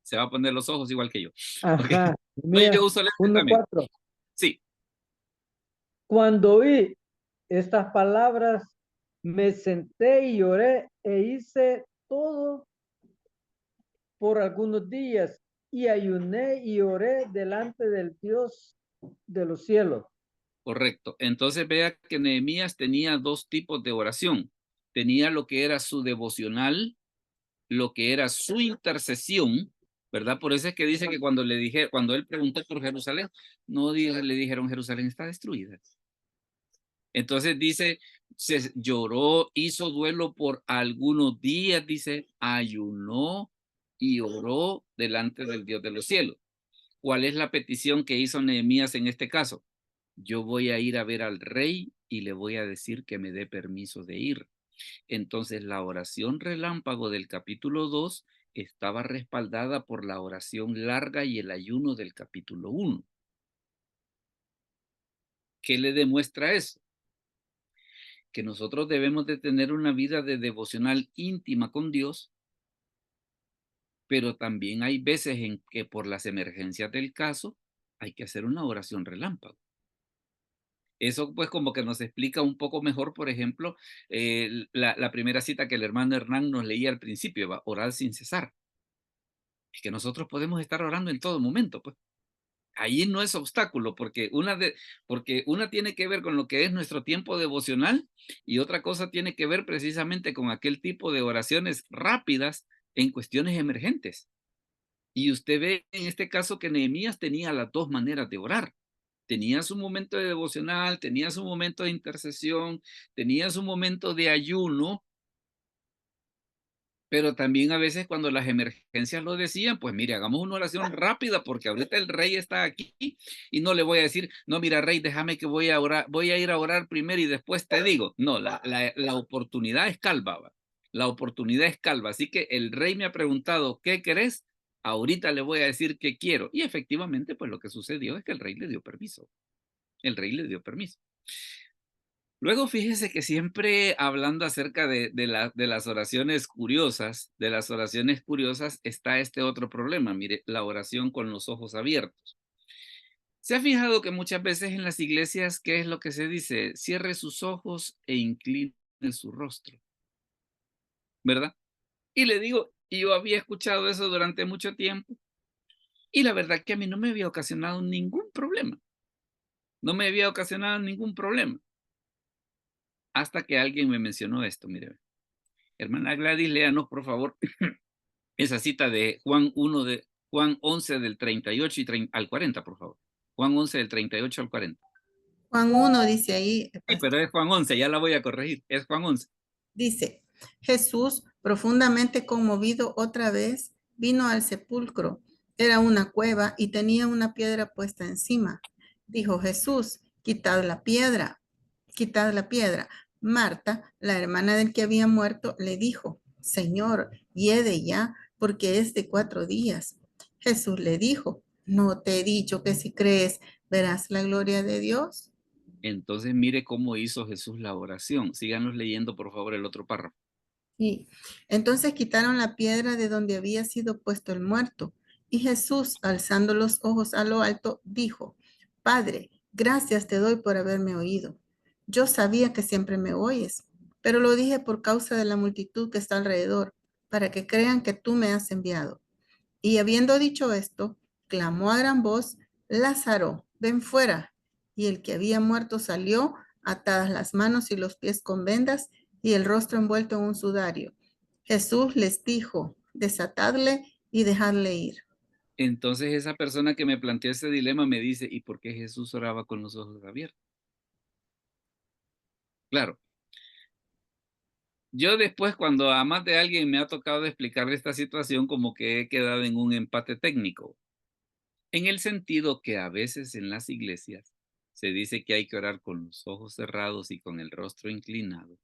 Se va a poner los ojos igual que yo. Ok. Ajá. Oye, Nehemías yo uso lentes también. 1:4. Sí, Cuando oí estas palabras, me senté y lloré e hice todo por algunos días y ayuné y oré delante del Dios de los cielos. correcto. Entonces vea que Nehemías tenía 2 tipos de oración. Tenía lo que era su devocional, lo que era su intercesión, ¿verdad? Por eso es que dice que cuando él preguntó por Jerusalén, no le dijeron Jerusalén está destruida. Entonces dice, se lloró, hizo duelo por algunos días, dice, ayunó y oró delante del Dios de los cielos. ¿Cuál es la petición que hizo Nehemías en este caso? Yo voy a ir a ver al rey y le voy a decir que me dé permiso de ir. Entonces la oración relámpago del capítulo 2 estaba respaldada por la oración larga y el ayuno del capítulo 1. ¿Qué le demuestra eso? que nosotros debemos de tener una vida de devocional íntima con Dios, pero también hay veces en que por las emergencias del caso hay que hacer una oración relámpago. Eso pues como que nos explica un poco mejor, por ejemplo, la primera cita que el hermano Hernán nos leía al principio, ¿va? Orar sin cesar. Es que nosotros podemos estar orando en todo momento, pues. Ahí no es obstáculo, porque una tiene que ver con lo que es nuestro tiempo devocional y otra cosa tiene que ver precisamente con aquel tipo de oraciones rápidas en cuestiones emergentes. Y usted ve en este caso que Nehemías tenía las dos maneras de orar. Tenía su momento de devocional, tenía su momento de intercesión, tenía su momento de ayuno, pero también a veces cuando las emergencias lo decían, pues mire, hagamos una oración rápida porque ahorita el rey está aquí y no le voy a decir, no, mira, rey, déjame que voy a orar, voy a ir a orar primero y después te digo. No, la oportunidad es calva, ¿va? La oportunidad es calva. Así que el rey me ha preguntado, ¿qué querés? Ahorita le voy a decir qué quiero. Y efectivamente, pues lo que sucedió es que el rey le dio permiso. El rey le dio permiso. Luego fíjese que siempre hablando acerca de las oraciones curiosas, está este otro problema. Mire, la oración con los ojos abiertos. ¿Se ha fijado que muchas veces en las iglesias, qué es lo que se dice? Cierre sus ojos e incline su rostro, ¿verdad? Y le digo, y yo había escuchado eso durante mucho tiempo, y la verdad que a mí no me había ocasionado ningún problema. No me había ocasionado ningún problema. Hasta que alguien me mencionó esto, mire. Hermana Gladys, léanos, por favor, esa cita de Juan 11 del 38 al 40, por favor. Juan 11 del 38 al 40. Juan 1 dice ahí, Sí, pero es Juan 11, ya la voy a corregir, es Juan 11. dice, Jesús, profundamente conmovido otra vez, vino al sepulcro. Era una cueva y tenía una piedra puesta encima. Dijo Jesús, quitad la piedra, quitad la piedra. Marta, la hermana del que había muerto, le dijo, Señor, hiede ya, porque es de 4 días. Jesús le dijo, ¿no te he dicho que si crees verás la gloria de Dios? Entonces mire cómo hizo Jesús la oración. Síganos leyendo, por favor, el otro párrafo. Y entonces quitaron la piedra de donde había sido puesto el muerto. Y Jesús, alzando los ojos a lo alto, dijo, Padre, gracias te doy por haberme oído. Yo sabía que siempre me oyes, pero lo dije por causa de la multitud que está alrededor, para que crean que tú me has enviado. Y habiendo dicho esto, clamó a gran voz, Lázaro, ven fuera. Y el que había muerto salió, atadas las manos y los pies con vendas y el rostro envuelto en un sudario. Jesús les dijo, desatadle y dejadle ir. Entonces esa persona que me planteó ese dilema me dice, ¿y por qué Jesús oraba con los ojos abiertos? Claro. Yo después, cuando a más de alguien me ha tocado explicarle esta situación, como que he quedado en un empate técnico. En el sentido que a veces en las iglesias se dice que hay que orar con los ojos cerrados y con el rostro inclinado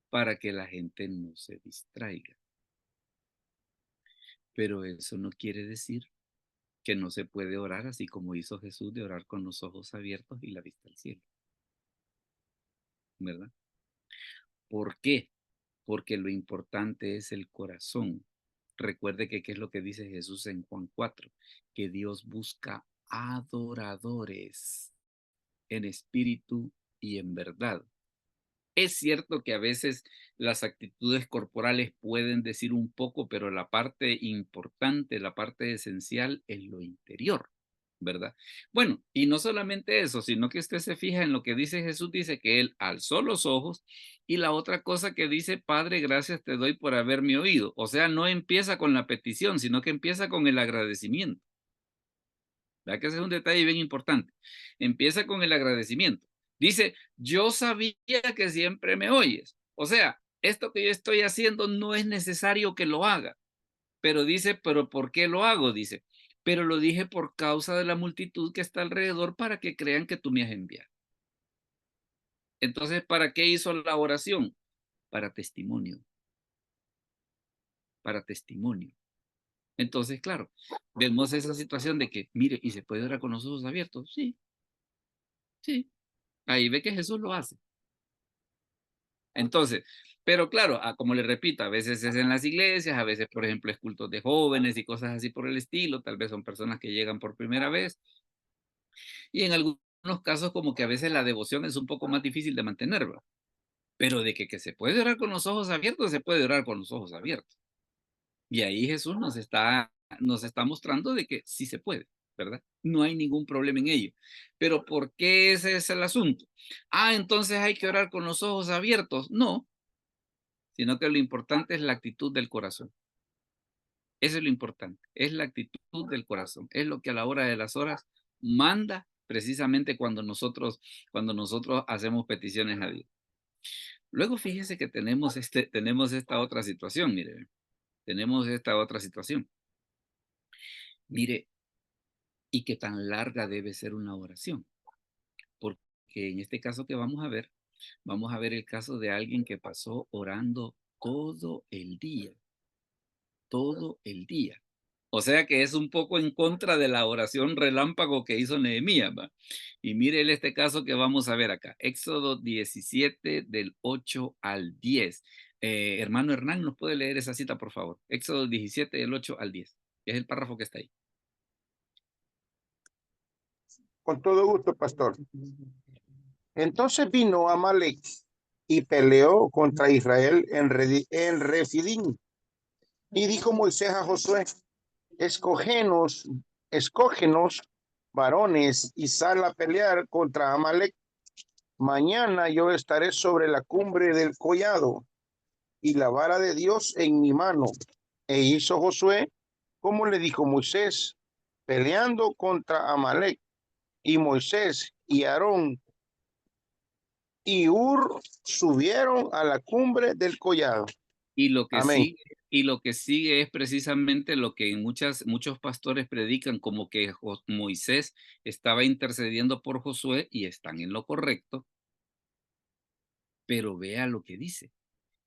para que la gente no se distraiga. Pero eso no quiere decir que no se puede orar así como hizo Jesús, de orar con los ojos abiertos y la vista al cielo. ¿Verdad? ¿Por qué? Porque lo importante es el corazón. Recuerde que qué es lo que dice Jesús en Juan 4, que Dios busca adoradores en espíritu y en verdad. Es cierto que a veces las actitudes corporales pueden decir un poco, pero la parte importante, la parte esencial es lo interior, ¿verdad? Bueno, y no solamente eso, sino que usted se fija en lo que dice Jesús, dice que él alzó los ojos y la otra cosa que dice, Padre, gracias te doy por haberme oído. O sea, no empieza con la petición, sino que empieza con el agradecimiento. ¿Verdad que ese es un detalle bien importante? Empieza con el agradecimiento. Dice, yo sabía que siempre me oyes. O sea, esto que yo estoy haciendo no es necesario que lo haga. Pero dice, ¿pero por qué lo hago? Dice, pero lo dije por causa de la multitud que está alrededor para que crean que tú me has enviado. Entonces, ¿para qué hizo la oración? Para testimonio. Para testimonio. Entonces, claro, vemos esa situación de que, mire, ¿y se puede orar con los ojos abiertos? Sí, sí. Ahí ve que Jesús lo hace. Entonces, pero claro, como le repito, a veces es en las iglesias, a veces, por ejemplo, es cultos de jóvenes y cosas así por el estilo, tal vez son personas que llegan por primera vez, y en algunos casos como que a veces la devoción es un poco más difícil de mantener, ¿verdad? Pero de que se puede orar con los ojos abiertos, se puede orar con los ojos abiertos. Y ahí Jesús nos está mostrando de que sí se puede, ¿verdad? No hay ningún problema en ello. Pero ¿por qué ese es el asunto? Entonces hay que orar con los ojos abiertos. No, sino que lo importante es la actitud del corazón. Eso es lo importante, es la actitud del corazón. Es lo que a la hora de las horas manda precisamente cuando nosotros hacemos peticiones a Dios. Luego fíjese que tenemos esta otra situación, mire, tenemos esta otra situación. Mire, y qué tan larga debe ser una oración. Porque en este caso que vamos a ver el caso de alguien que pasó orando todo el día. Todo el día. O sea que es un poco en contra de la oración relámpago que hizo Nehemías, ¿va? Y mire este caso que vamos a ver acá. Éxodo 17 del 8 al 10. Hermano Hernán, ¿nos puede leer esa cita, por favor? Éxodo 17 del 8 al 10. Es el párrafo que está ahí. Con todo gusto, pastor. Entonces vino Amalek y peleó contra Israel en Refidim. Y dijo Moisés a Josué, escógenos varones y sal a pelear contra Amalek. Mañana yo estaré sobre la cumbre del collado y la vara de Dios en mi mano. E hizo Josué como le dijo Moisés, peleando contra Amalek. Y Moisés y Aarón y Hur subieron a la cumbre del collado. Y lo que Amén. sigue es precisamente lo que muchos pastores predican, como que Moisés estaba intercediendo por Josué y están en lo correcto. Pero vea lo que dice.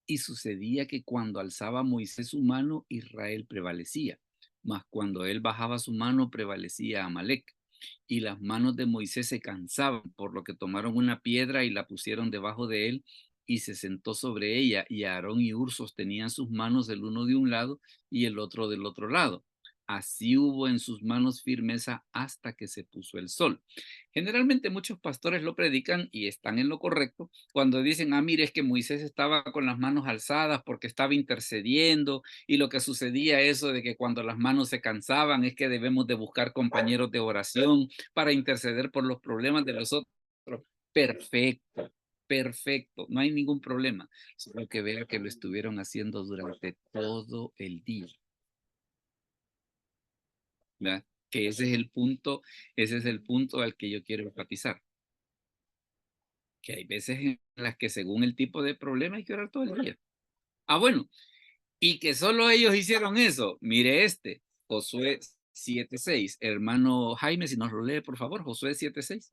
Y sucedía que cuando alzaba Moisés su mano, Israel prevalecía, mas cuando él bajaba su mano, prevalecía Amalek. Y las manos de Moisés se cansaban, por lo que tomaron una piedra y la pusieron debajo de él, y se sentó sobre ella, y Aarón y Hur sostenían sus manos el uno de un lado y el otro del otro lado. Así hubo en sus manos firmeza hasta que se puso el sol. Generalmente muchos pastores lo predican y están en lo correcto cuando dicen, mire, es que Moisés estaba con las manos alzadas porque estaba intercediendo, y lo que sucedía eso de que cuando las manos se cansaban es que debemos de buscar compañeros de oración para interceder por los problemas de los otros. Perfecto, perfecto, no hay ningún problema. Solo que vea que lo estuvieron haciendo durante todo el día. ¿Verdad? Que ese es el punto al que yo quiero enfatizar. Que hay veces en las que según el tipo de problema hay que orar todo el día. Bueno, y que solo ellos hicieron eso. Mire Josué 7:6. Hermano Jaime, si nos lo lee, por favor, Josué 7:6.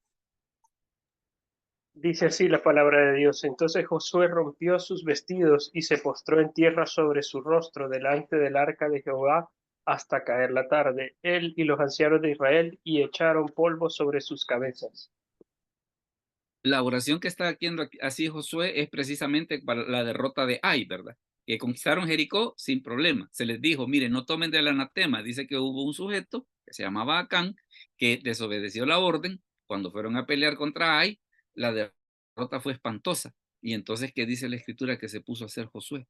Dice así la palabra de Dios. Entonces Josué rompió sus vestidos y se postró en tierra sobre su rostro delante del arca de Jehová hasta caer la tarde, él y los ancianos de Israel, y echaron polvo sobre sus cabezas. La oración que está haciendo así Josué es precisamente para la derrota de Ai, ¿verdad? Que conquistaron Jericó sin problema. Se les dijo, miren, no tomen del anatema. Dice que hubo un sujeto que se llamaba Acán, que desobedeció la orden. Cuando fueron a pelear contra Ai, la derrota fue espantosa. Y entonces, ¿qué dice la escritura que se puso a hacer Josué?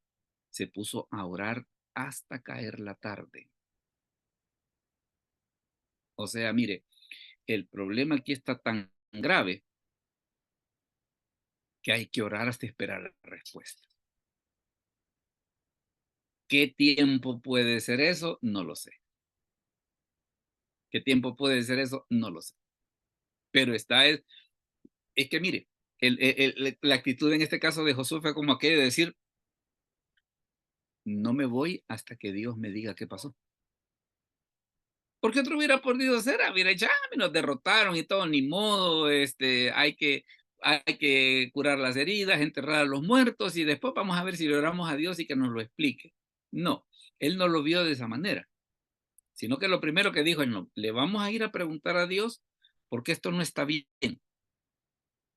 Se puso a orar hasta caer la tarde. O sea, mire, el problema aquí está tan grave que hay que orar hasta esperar la respuesta. ¿Qué tiempo puede ser eso? No lo sé. ¿Qué tiempo puede ser eso? No lo sé. Pero es que mire, la actitud en este caso de Josué fue como aquello de decir, no me voy hasta que Dios me diga qué pasó. Porque otro hubiera podido hacer, hubiera dicho, nos derrotaron y todo, ni modo, hay que curar las heridas, enterrar a los muertos y después vamos a ver si le oramos a Dios y que nos lo explique. No, él no lo vio de esa manera, sino que lo primero que dijo es, no, le vamos a ir a preguntar a Dios porque esto no está bien.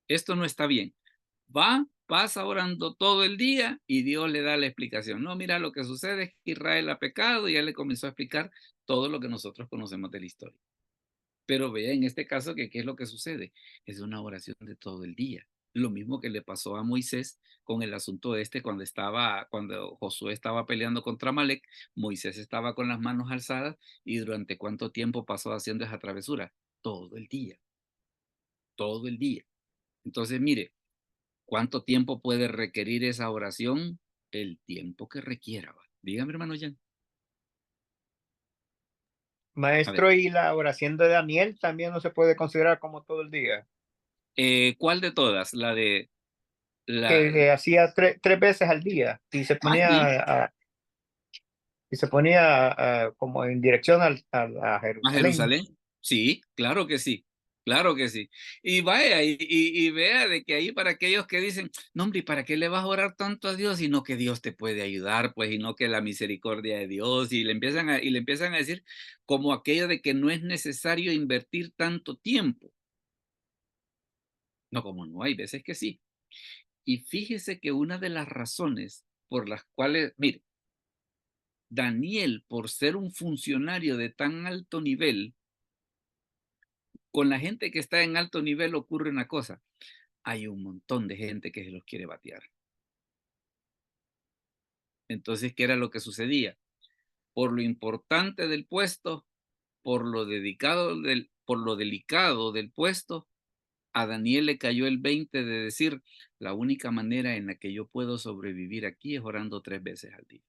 Esto no está bien. Va pasa orando todo el día y Dios le da la explicación. No, mira, lo que sucede es que Israel ha pecado y él le comenzó a explicar todo lo que nosotros conocemos de la historia. Pero vea en este caso que qué es lo que sucede. Es una oración de todo el día. Lo mismo que le pasó a Moisés con el asunto este cuando Josué estaba peleando contra Amalek. Moisés estaba con las manos alzadas y durante cuánto tiempo pasó haciendo esa travesura. Todo el día. Todo el día. Entonces, mire, ¿cuánto tiempo puede requerir esa oración? El tiempo que requiera. ¿Va? Dígame, hermano Jan. A ver, Maestro, y la oración de Daniel también no se puede considerar como todo el día. ¿cuál de todas? La de Que hacía tres veces al día y se ponía, sí, como en dirección a a Jerusalén. Jerusalén. Sí, claro que sí. Claro que sí. Y vaya, y vea de que ahí para aquellos que dicen, no, hombre, ¿y para qué le vas a orar tanto a Dios? Sino que Dios te puede ayudar, pues, y no que la misericordia de Dios, y le empiezan a decir como aquello de que no es necesario invertir tanto tiempo. No, como no, hay veces que sí. Y fíjese que una de las razones por las cuales, mire, Daniel, por ser un funcionario de tan alto nivel, con la gente que está en alto nivel ocurre una cosa. Hay un montón de gente que se los quiere batear. Entonces, ¿qué era lo que sucedía? Por lo importante del puesto, por lo delicado del puesto, a Daniel le cayó el 20 de decir, la única manera en la que yo puedo sobrevivir aquí es orando 3 veces al día.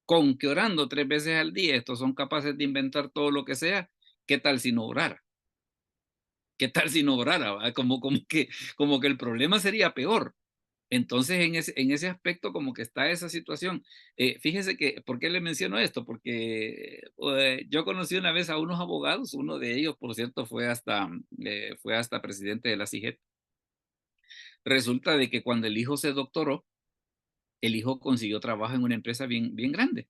Con que orando 3 veces al día, estos son capaces de inventar todo lo que sea, ¿qué tal si no orara? ¿Qué tal si no orara? ¿Va? Como que el problema sería peor. Entonces, en ese aspecto, como que está esa situación. Fíjese que, ¿por qué le menciono esto? Porque yo conocí una vez a unos abogados, uno de ellos, por cierto, fue hasta presidente de la CIGEP. Resulta de que cuando el hijo se doctoró, el hijo consiguió trabajo en una empresa bien, bien grande.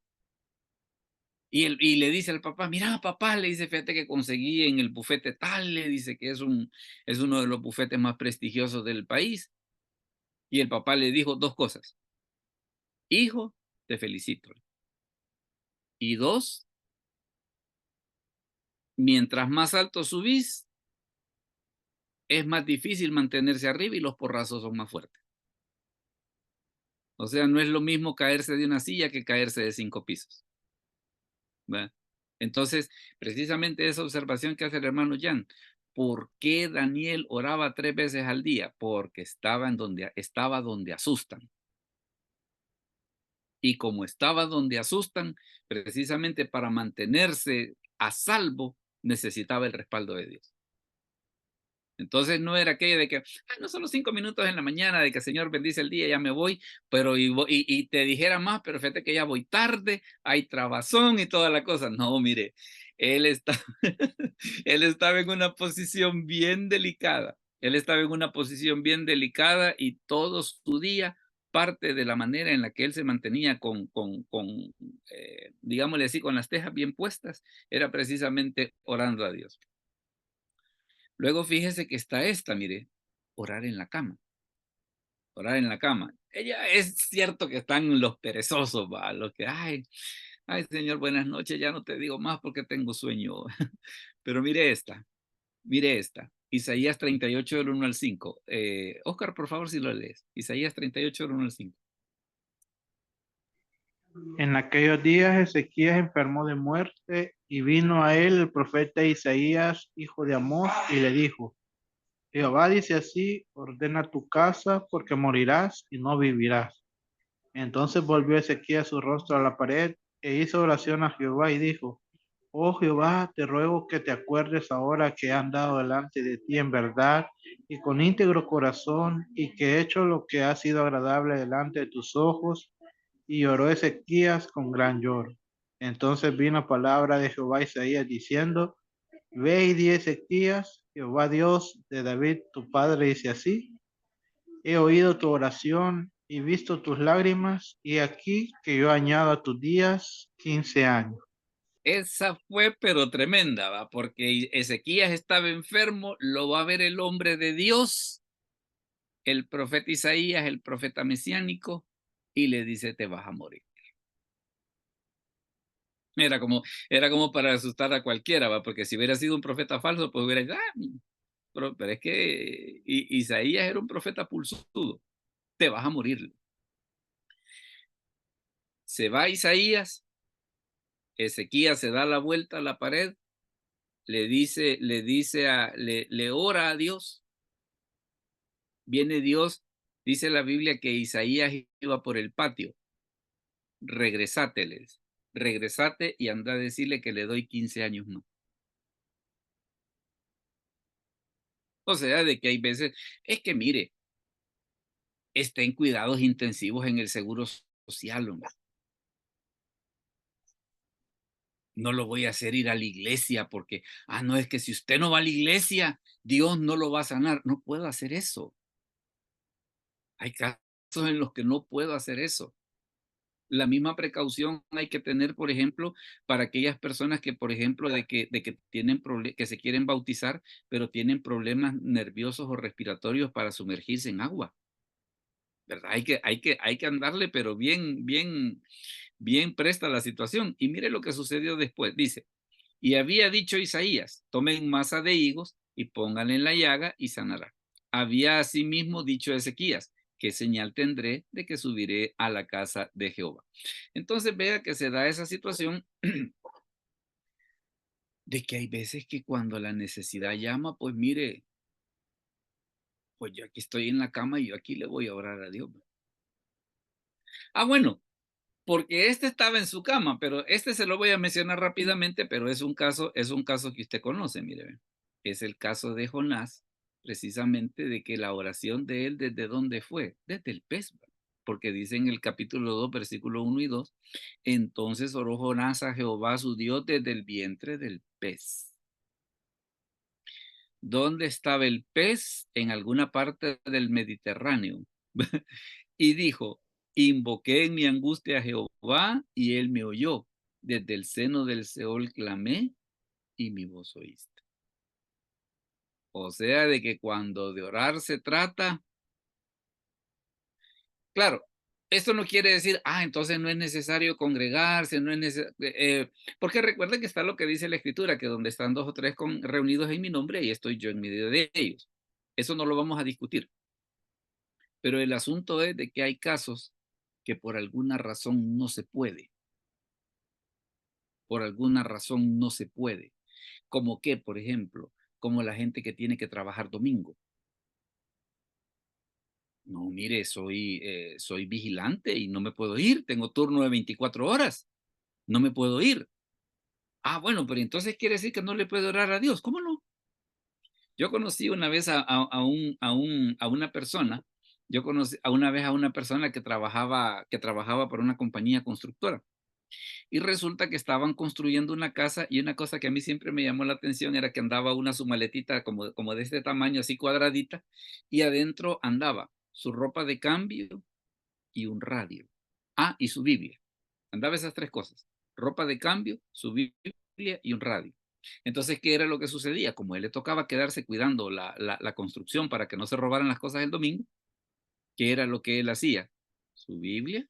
Y le dice al papá, mira, papá, le dice, fíjate que conseguí en el bufete tal, le dice que es uno de los bufetes más prestigiosos del país. Y el papá le dijo 2 cosas. Hijo, te felicito. Y 2, mientras más alto subís, es más difícil mantenerse arriba y los porrazos son más fuertes. O sea, no es lo mismo caerse de una silla que caerse de 5 pisos. ¿Va? Entonces, precisamente esa observación que hace el hermano Jan, ¿por qué Daniel oraba 3 veces al día? Porque estaba donde asustan. Y como estaba donde asustan, precisamente para mantenerse a salvo, necesitaba el respaldo de Dios. Entonces no era aquello de que, no solo 5 minutos en la mañana, de que el Señor bendice el día, ya me voy, pero y te dijera más, pero fíjate que ya voy tarde, hay trabazón y toda la cosa. No, mire, él está, él estaba en una posición bien delicada. Él estaba en una posición bien delicada y todo su día, parte de la manera en la que él se mantenía digámosle así, con las tejas bien puestas, era precisamente orando a Dios. Luego fíjese que está mire, orar en la cama. Orar en la cama. Ella es cierto que están los perezosos, ¿va? Los que, ay, Señor, buenas noches, ya no te digo más porque tengo sueño. Pero mire esta. Isaías 38 del 1 al 5. Oscar, por favor, si lo lees. Isaías 38 del 1 al 5. En aquellos días Ezequías enfermó de muerte y vino a él el profeta Isaías, hijo de Amós, y le dijo, Jehová dice así, ordena tu casa porque morirás y no vivirás. Entonces volvió Ezequías su rostro a la pared e hizo oración a Jehová y dijo, oh Jehová, te ruego que te acuerdes ahora que he andado delante de ti en verdad y con íntegro corazón y que he hecho lo que ha sido agradable delante de tus ojos. Y lloró Ezequías con gran lloro. Entonces vino palabra de Jehová a Isaías diciendo, ve y di Ezequías, Jehová Dios de David tu padre dice así, he oído tu oración y visto tus lágrimas, y aquí que yo añado a tus días 15 años. Esa fue pero tremenda, ¿va? Porque Ezequías estaba enfermo, lo va a ver el hombre de Dios el profeta Isaías, el profeta mesiánico, y le dice, te vas a morir. Era como para asustar a cualquiera, ¿va? Porque si hubiera sido un profeta falso, pues hubiera dicho, pero es que Isaías era un profeta pulsudo, te vas a morir. Se va Isaías, Ezequías se da la vuelta a la pared, le ora a Dios, viene Dios, dice la Biblia que Isaías iba por el patio, regresate y anda a decirle que le doy 15 años más. O sea, de que hay veces, es que mire, está en cuidados intensivos en el seguro social, hombre. No lo voy a hacer ir a la iglesia porque, no, es que si usted no va a la iglesia, Dios no lo va a sanar. No puedo hacer eso. Hay casos en los que no puedo hacer eso. La misma precaución hay que tener, por ejemplo, para aquellas personas que, por ejemplo, de que tienen que se quieren bautizar, pero tienen problemas nerviosos o respiratorios para sumergirse en agua. ¿Verdad? Hay que andarle, pero bien presta la situación. Y mire lo que sucedió después. Dice, y había dicho Isaías, tomen masa de higos y pónganle en la llaga y sanará. Había asimismo dicho Ezequías, ¿qué señal tendré de que subiré a la casa de Jehová? Entonces vea que se da esa situación de que hay veces que cuando la necesidad llama, pues mire, pues yo aquí estoy en la cama y yo aquí le voy a orar a Dios. Bueno, porque este estaba en su cama, pero este se lo voy a mencionar rápidamente, pero es un caso que usted conoce, mire, es el caso de Jonás, precisamente de que la oración de él, ¿desde dónde fue? Desde el pez, porque dice en el capítulo 2, versículo 1 y 2, entonces oró Jonás a Jehová su Dios desde el vientre del pez. ¿Dónde estaba el pez? En alguna parte del Mediterráneo. Y dijo, invoqué en mi angustia a Jehová y él me oyó. Desde el seno del Seol clamé y mi voz oíste. O sea, de que cuando de orar se trata, claro, esto no quiere decir, entonces no es necesario congregarse, no es necesario, porque recuerden que está lo que dice la Escritura, que donde están 2 o 3 reunidos en mi nombre, ahí estoy yo en medio de ellos. Eso no lo vamos a discutir. Pero el asunto es de que hay casos que por alguna razón no se puede. Por alguna razón no se puede. Como que, por ejemplo, como la gente que tiene que trabajar domingo. No, mire, soy vigilante y no me puedo ir. Tengo turno de 24 horas. No me puedo ir. Bueno, pero entonces quiere decir que no le puedo orar a Dios. ¿Cómo no? Yo conocí una vez a una persona, yo conocí una vez a una persona que trabajaba para una compañía constructora. Y resulta que estaban construyendo una casa y una cosa que a mí siempre me llamó la atención era que andaba su maletita como de este tamaño, así cuadradita, y adentro andaba su ropa de cambio y un radio. Y su Biblia. Andaba esas 3 cosas. Ropa de cambio, su Biblia y un radio. Entonces, ¿qué era lo que sucedía? Como a él le tocaba quedarse cuidando la construcción para que no se robaran las cosas el domingo, ¿qué era lo que él hacía? Su Biblia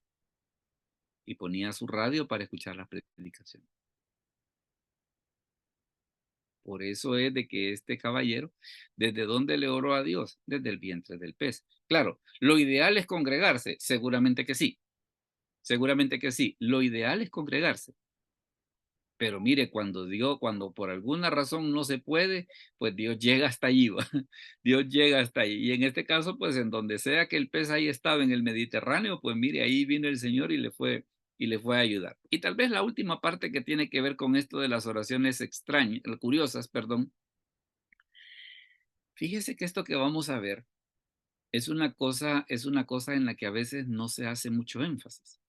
y ponía su radio para escuchar las predicaciones. Por eso es de que este caballero, ¿desde dónde le oró a Dios? Desde el vientre del pez. Claro, lo ideal es congregarse, seguramente que sí. Seguramente que sí. Lo ideal es congregarse. Pero mire, cuando por alguna razón no se puede, pues Dios llega hasta allí, ¿va? Dios llega hasta ahí. Y en este caso, pues en donde sea que el pez ahí estaba en el Mediterráneo, pues mire, ahí vino el Señor y le fue a ayudar. Y tal vez la última parte que tiene que ver con esto de las oraciones curiosas, perdón. Fíjese que esto que vamos a ver es una cosa en la que a veces no se hace mucho énfasis.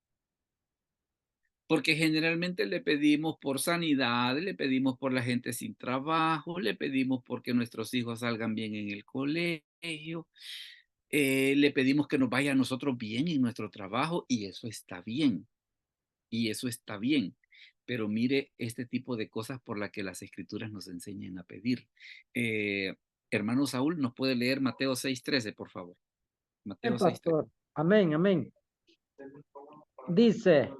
Porque generalmente le pedimos por sanidad, le pedimos por la gente sin trabajo, le pedimos porque nuestros hijos salgan bien en el colegio, le pedimos que nos vaya a nosotros bien en nuestro trabajo y eso está bien, Pero mire este tipo de cosas por las que las escrituras nos enseñan a pedir. Hermano Saúl, ¿nos puede leer Mateo 6:13, por favor? Mateo 6:3. pastor. Amén, amén. Dice,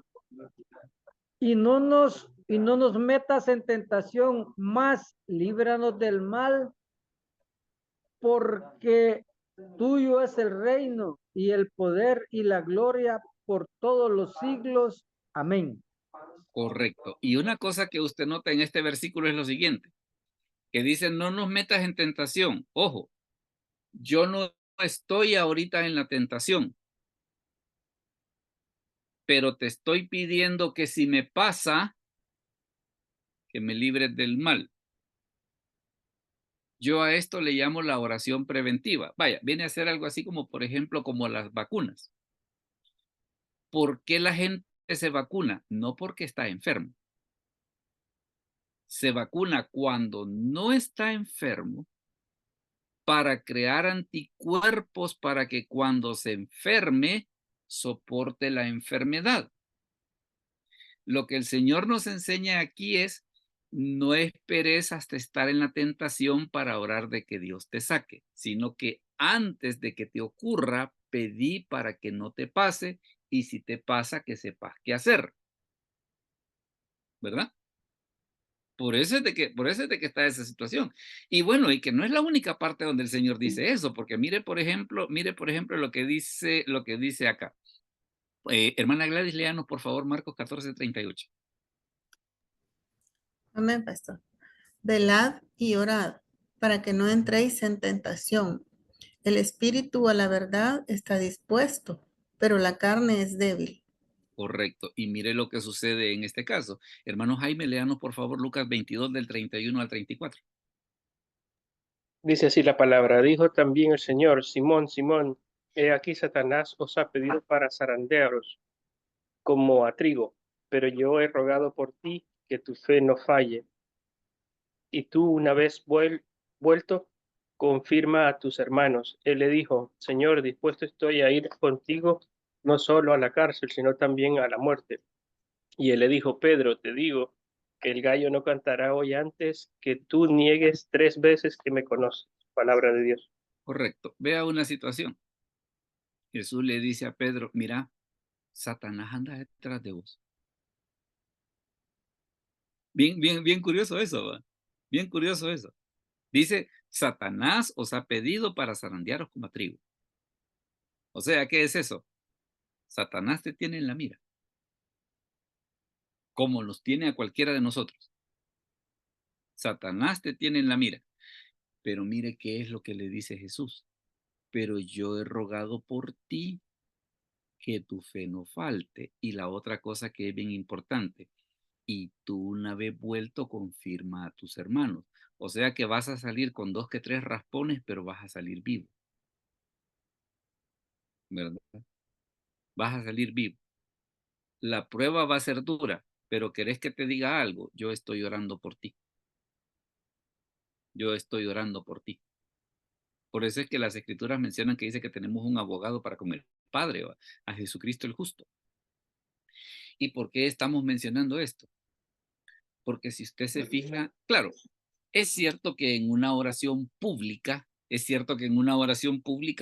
y no nos metas en tentación, más líbranos del mal, porque tuyo es el reino y el poder y la gloria por todos los siglos. Amén. Correcto. Y una cosa que usted nota en este versículo es lo siguiente, que dice, no nos metas en tentación. Ojo, yo no estoy ahorita en la tentación, pero te estoy pidiendo que si me pasa, que me libres del mal. Yo a esto le llamo la oración preventiva. Vaya, viene a ser algo así como, por ejemplo, como las vacunas. ¿Por qué la gente se vacuna? No porque está enfermo. Se vacuna cuando no está enfermo para crear anticuerpos para que cuando se enferme soporte la enfermedad. Lo que el Señor nos enseña aquí es, no esperes hasta estar en la tentación para orar de que Dios te saque, sino que antes de que te ocurra, pedí para que no te pase, y si te pasa, que sepas qué hacer. ¿Verdad? Por eso es de que está esa situación. Y bueno, y que no es la única parte donde el Señor dice eso, porque mire, por ejemplo, lo que dice acá. Hermana Gladys, léanos, por favor, Marcos 14:38. Amén, pastor. Velad y orad para que no entréis en tentación. El espíritu a la verdad está dispuesto, pero la carne es débil. Correcto. Y mire lo que sucede en este caso. Hermano Jaime, léanos, por favor, Lucas 22 del 31 al 34. Dice así la palabra. Dijo también el Señor, Simón, Simón, he aquí Satanás os ha pedido para zarandearos como a trigo, pero yo he rogado por ti que tu fe no falle. Y tú, una vez vuelto, confirma a tus hermanos. Él le dijo, Señor, dispuesto estoy a ir contigo, no solo a la cárcel, sino también a la muerte. Y él le dijo, Pedro, te digo que el gallo no cantará hoy antes que tú niegues 3 veces que me conoces. Palabra de Dios. Correcto. Vea una situación. Jesús le dice a Pedro, mira, Satanás anda detrás de vos. Bien curioso eso, ¿va? Bien curioso eso. Dice, Satanás os ha pedido para zarandearos como a trigo. O sea, ¿qué es eso? Satanás te tiene en la mira, como los tiene a cualquiera de nosotros. Satanás te tiene en la mira. Pero mire qué es lo que le dice Jesús. Pero yo he rogado por ti que tu fe no falte. Y la otra cosa que es bien importante, y tú una vez vuelto confirma a tus hermanos. O sea que vas a salir con 2 que 3 raspones, pero vas a salir vivo. ¿Verdad? Vas a salir vivo. La prueba va a ser dura, pero ¿querés que te diga algo? Yo estoy orando por ti. Yo estoy orando por ti. Por eso es que las escrituras mencionan que dice que tenemos un abogado para con el Padre, ¿va? A Jesucristo el justo. ¿Y por qué estamos mencionando esto? Porque si usted se fija, claro, es cierto que en una oración pública,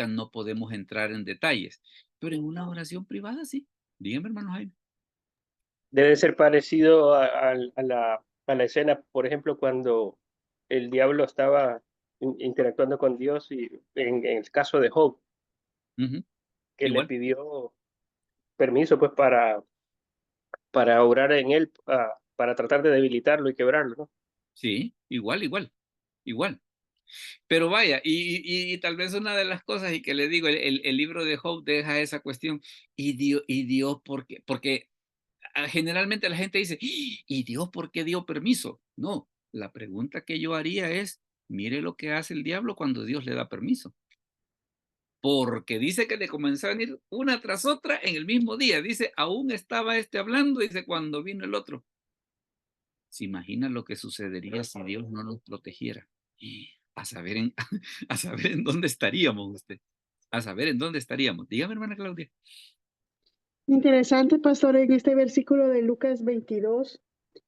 no podemos entrar en detalles, pero en una oración privada sí. Dígame, hermano Jaime. Debe ser parecido a la escena, por ejemplo, cuando el diablo estaba interactuando con Dios y en el caso de Job, Ujú. que le Igual. pidió permiso pues para obrar en él, para tratar de debilitarlo y quebrarlo, ¿no? Sí, igual. Pero vaya, y tal vez una de las cosas, y que le digo, el libro de Job deja esa cuestión, y Dios, ¿por qué? Porque generalmente la gente dice, ¿y Dios por qué dio permiso? No, la pregunta que yo haría es, mire lo que hace el diablo cuando Dios le da permiso. Porque dice que le comenzó a venir una tras otra en el mismo día. Dice, aún estaba este hablando, dice, cuando vino el otro. ¿Se imagina lo que sucedería si Dios no nos protegiera? A saber en, a saber en dónde estaríamos usted. A saber en dónde estaríamos. Dígame, hermana Claudia. Interesante, pastor, en este versículo de Lucas 22,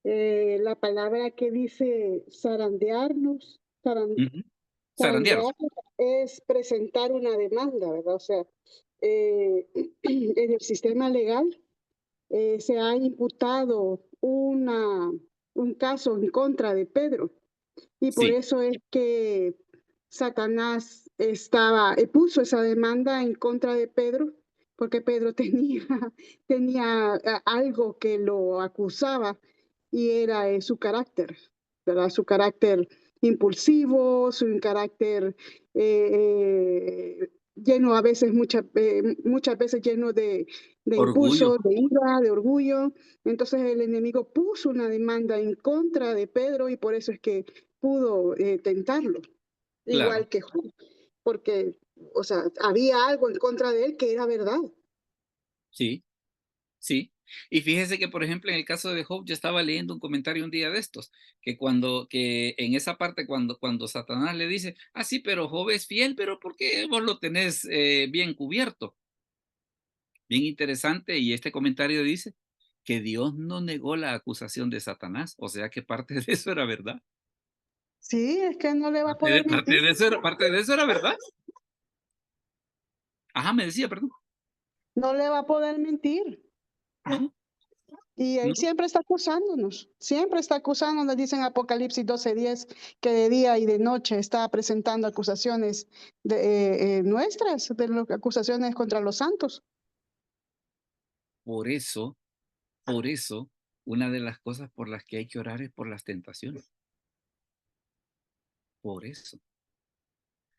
la palabra que dice zarandearnos, Ujú. Zarandearon. Es presentar una demanda, ¿verdad? O sea, en el sistema legal se ha imputado un caso en contra de Pedro y por Sí, eso es que Satanás puso esa demanda en contra de Pedro, porque Pedro tenía algo que lo acusaba y era su carácter, ¿verdad? Su carácter impulsivo, su carácter lleno a veces, muchas veces lleno de orgullo, impulso, de ira, de orgullo. Entonces el enemigo puso una demanda en contra de Pedro y por eso es que pudo tentarlo, claro. igual que Job, porque, o sea, había algo en contra de él que era verdad. Sí, sí. Y fíjese que, por ejemplo, en el caso de Job, yo estaba leyendo un comentario un día de estos, que en esa parte, cuando Satanás le dice, ah, sí, pero Job es fiel, pero ¿por qué vos lo tenés bien cubierto? Bien interesante, y este comentario dice que Dios no negó la acusación de Satanás, o sea que parte de eso era verdad. Sí, es que no le va a poder mentir. Parte de eso era verdad. Ajá, me decía, perdón. No le va a poder mentir. No, Y él no, siempre está acusándonos, dice en Apocalipsis 12:10, que de día y de noche está presentando acusaciones nuestras, acusaciones contra los santos. por eso, una de las cosas por las que hay que orar es por las tentaciones. Por eso.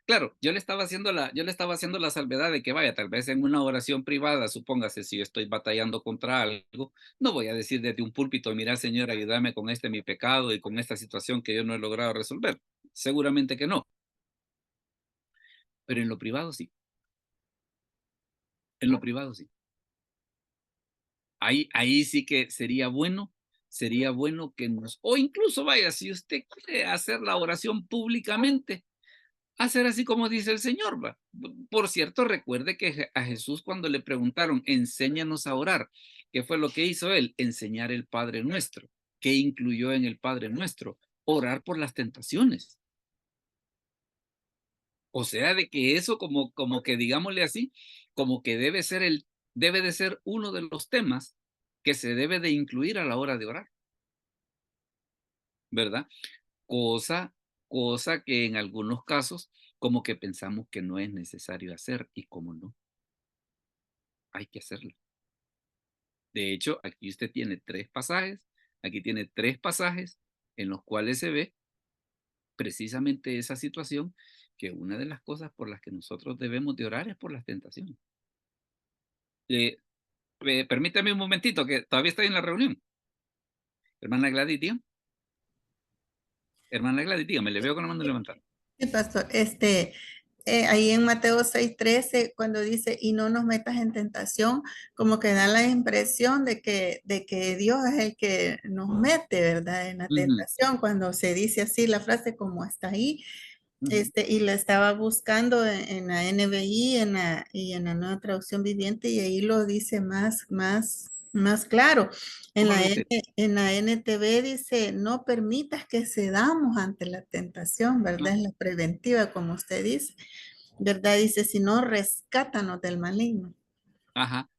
Claro, yo le estaba haciendo la salvedad de que vaya, tal vez en una oración privada, supóngase, si yo estoy batallando contra algo, no voy a decir desde un púlpito, mira, Señor, ayúdame con este mi pecado y con esta situación que yo no he logrado resolver. Seguramente que no, pero en lo privado sí. En lo privado sí. Ahí sí que sería bueno que o incluso vaya, si usted quiere hacer la oración públicamente, hacer así como dice el Señor, va. Por cierto, recuerde que a Jesús cuando le preguntaron, enséñanos a orar, ¿qué fue lo que hizo él? Enseñar el Padre Nuestro. ¿Qué incluyó en el Padre Nuestro? Orar por las tentaciones. O sea, de que eso como que digámosle así, como que debe de ser uno de los temas que se debe de incluir a la hora de orar, ¿verdad? Cosa, cosa que en algunos casos como que pensamos que no es necesario hacer y como no, hay que hacerlo. De hecho, aquí usted tiene aquí tiene tres pasajes en los cuales se ve precisamente esa situación, que una de las cosas por las que nosotros debemos de orar es por las tentaciones. Eh, permítame un momentito, que todavía estoy en la reunión. Hermana Gladys, dígame. Hermana Gladys, dígame, le veo con la mano levantada. Sí, pastor, ahí en Mateo 6:13, cuando dice, y no nos metas en tentación, como que da la impresión de que Dios es el que nos mete, ¿verdad? En la Ujú, tentación, cuando se dice así la frase como está ahí, ujú. y la estaba buscando en la NBI y en la nueva traducción viviente, y ahí lo dice más claro. En ¿Cómo la, lo N- dice? en la NTV dice, no permitas que cedamos ante la tentación, Ah, ¿verdad? Es la preventiva, como usted dice, ¿verdad? Dice, si no, rescátanos del maligno. ajá.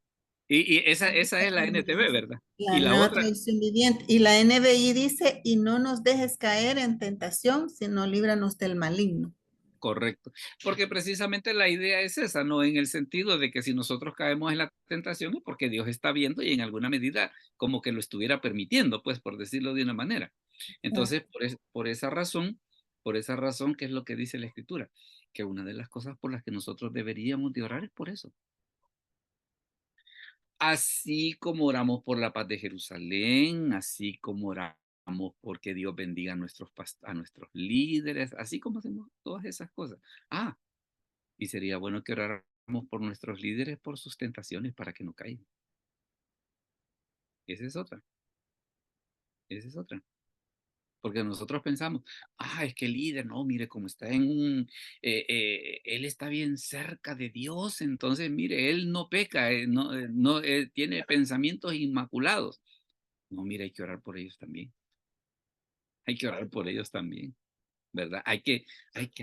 Y esa es la NTV, ¿verdad? La Y la nueva otra, traducción viviente. Y la NBI dice, y no nos dejes caer en tentación, sino líbranos del maligno. correcto. Porque precisamente la idea es esa, ¿no? En el sentido de que si nosotros caemos en la tentación es porque Dios está viendo y en alguna medida como que lo estuviera permitiendo, pues por decirlo de una manera. Entonces, por esa razón, ¿qué es lo que dice la Escritura? Que una de las cosas por las que nosotros deberíamos de orar es por eso. Así como oramos por la paz de Jerusalén, así como oramos porque Dios bendiga a nuestros líderes, así como hacemos todas esas cosas. Ah, y sería bueno que oráramos por nuestros líderes por sus tentaciones para que no caigan. Esa es otra, esa es otra. Porque nosotros pensamos, es que el líder, no, mire, como está él está bien cerca de Dios, entonces, mire, él no peca, no, tiene pensamientos inmaculados. No, mira, hay que orar por ellos también. Hay que orar por ellos también. ¿verdad? Hay que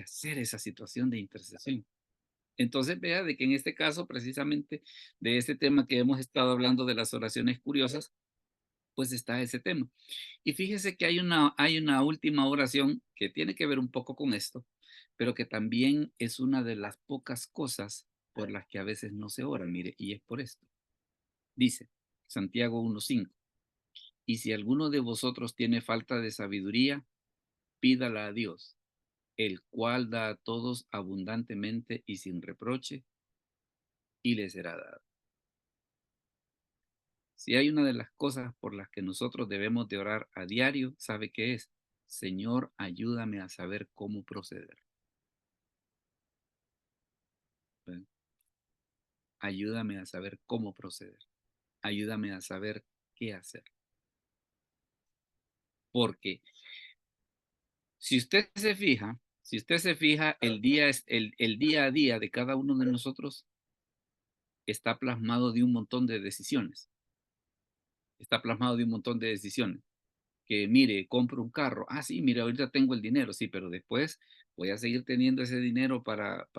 hacer esa situación de intercesión. Entonces, vea de que en este caso, precisamente, de este tema que hemos estado hablando de las oraciones curiosas, pues está ese tema. Y fíjese que hay una última oración que tiene que ver un poco con esto, pero que también es una de las pocas cosas por las que a veces no se ora, mire, y es por esto. Dice Santiago 1:5, y si alguno de vosotros tiene falta de sabiduría, pídala a Dios, el cual da a todos abundantemente y sin reproche, y le será dado. Si hay una de las cosas por las que nosotros debemos de orar a diario, ¿sabe qué es? Señor, ayúdame a saber cómo proceder. ¿Ven? Ayúdame a saber cómo proceder. Ayúdame a saber qué hacer. Porque si usted se fija, el día a día de cada uno de nosotros está plasmado de un montón de decisiones. Está plasmado de un montón de decisiones. Que mire, compro un carro. Ah, sí, mire, ahorita tengo el dinero, sí, pero después voy a seguir teniendo ese dinero para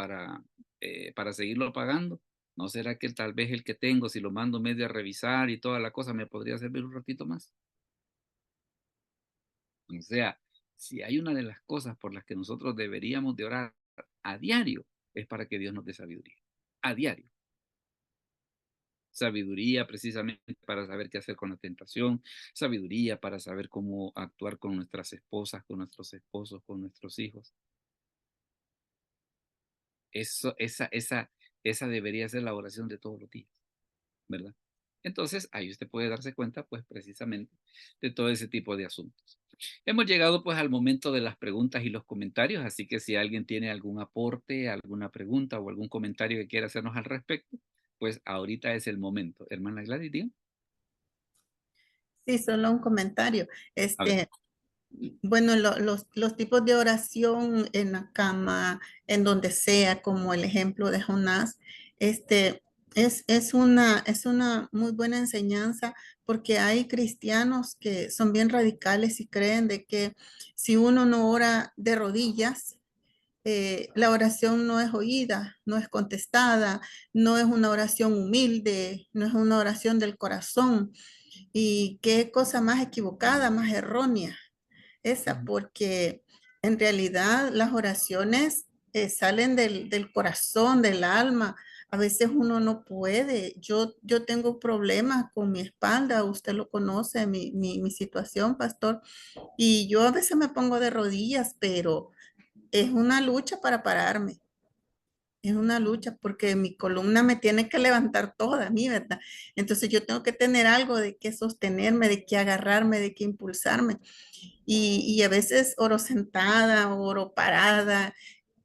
seguirlo pagando. ¿No será que tal vez el que tengo, si lo mando medio a revisar y toda la cosa, me podría servir un ratito más? O sea, si hay una de las cosas por las que nosotros deberíamos de orar a diario, es para que Dios nos dé sabiduría. A diario. Sabiduría precisamente para saber qué hacer con la tentación, sabiduría para saber cómo actuar con nuestras esposas, con nuestros esposos, con nuestros hijos. Esa debería ser la oración de todos los días, ¿verdad? Entonces, ahí usted puede darse cuenta, pues, precisamente, de todo ese tipo de asuntos. Hemos llegado, pues, al momento de las preguntas y los comentarios, así que si alguien tiene algún aporte, alguna pregunta o algún comentario que quiera hacernos al respecto, pues, ahorita es el momento. Hermana Gladys, diga. Sí, solo un comentario. A ver. Bueno, los tipos de oración en la cama, en donde sea, como el ejemplo de Jonás, es una muy buena enseñanza porque hay cristianos que son bien radicales y creen de que si uno no ora de rodillas, la oración no es oída, no es contestada, no es una oración humilde, no es una oración del corazón. Y qué cosa más equivocada, más errónea esa, porque en realidad las oraciones salen del corazón, del alma. A veces uno no puede. Yo tengo problemas con mi espalda, usted lo conoce, mi situación, pastor, y yo a veces me pongo de rodillas, pero es una lucha para pararme. Es una lucha porque mi columna me tiene que levantar toda a mí, ¿verdad? Entonces yo tengo que tener algo de que sostenerme, de que agarrarme, de que impulsarme. Y a veces oro sentada, oro parada,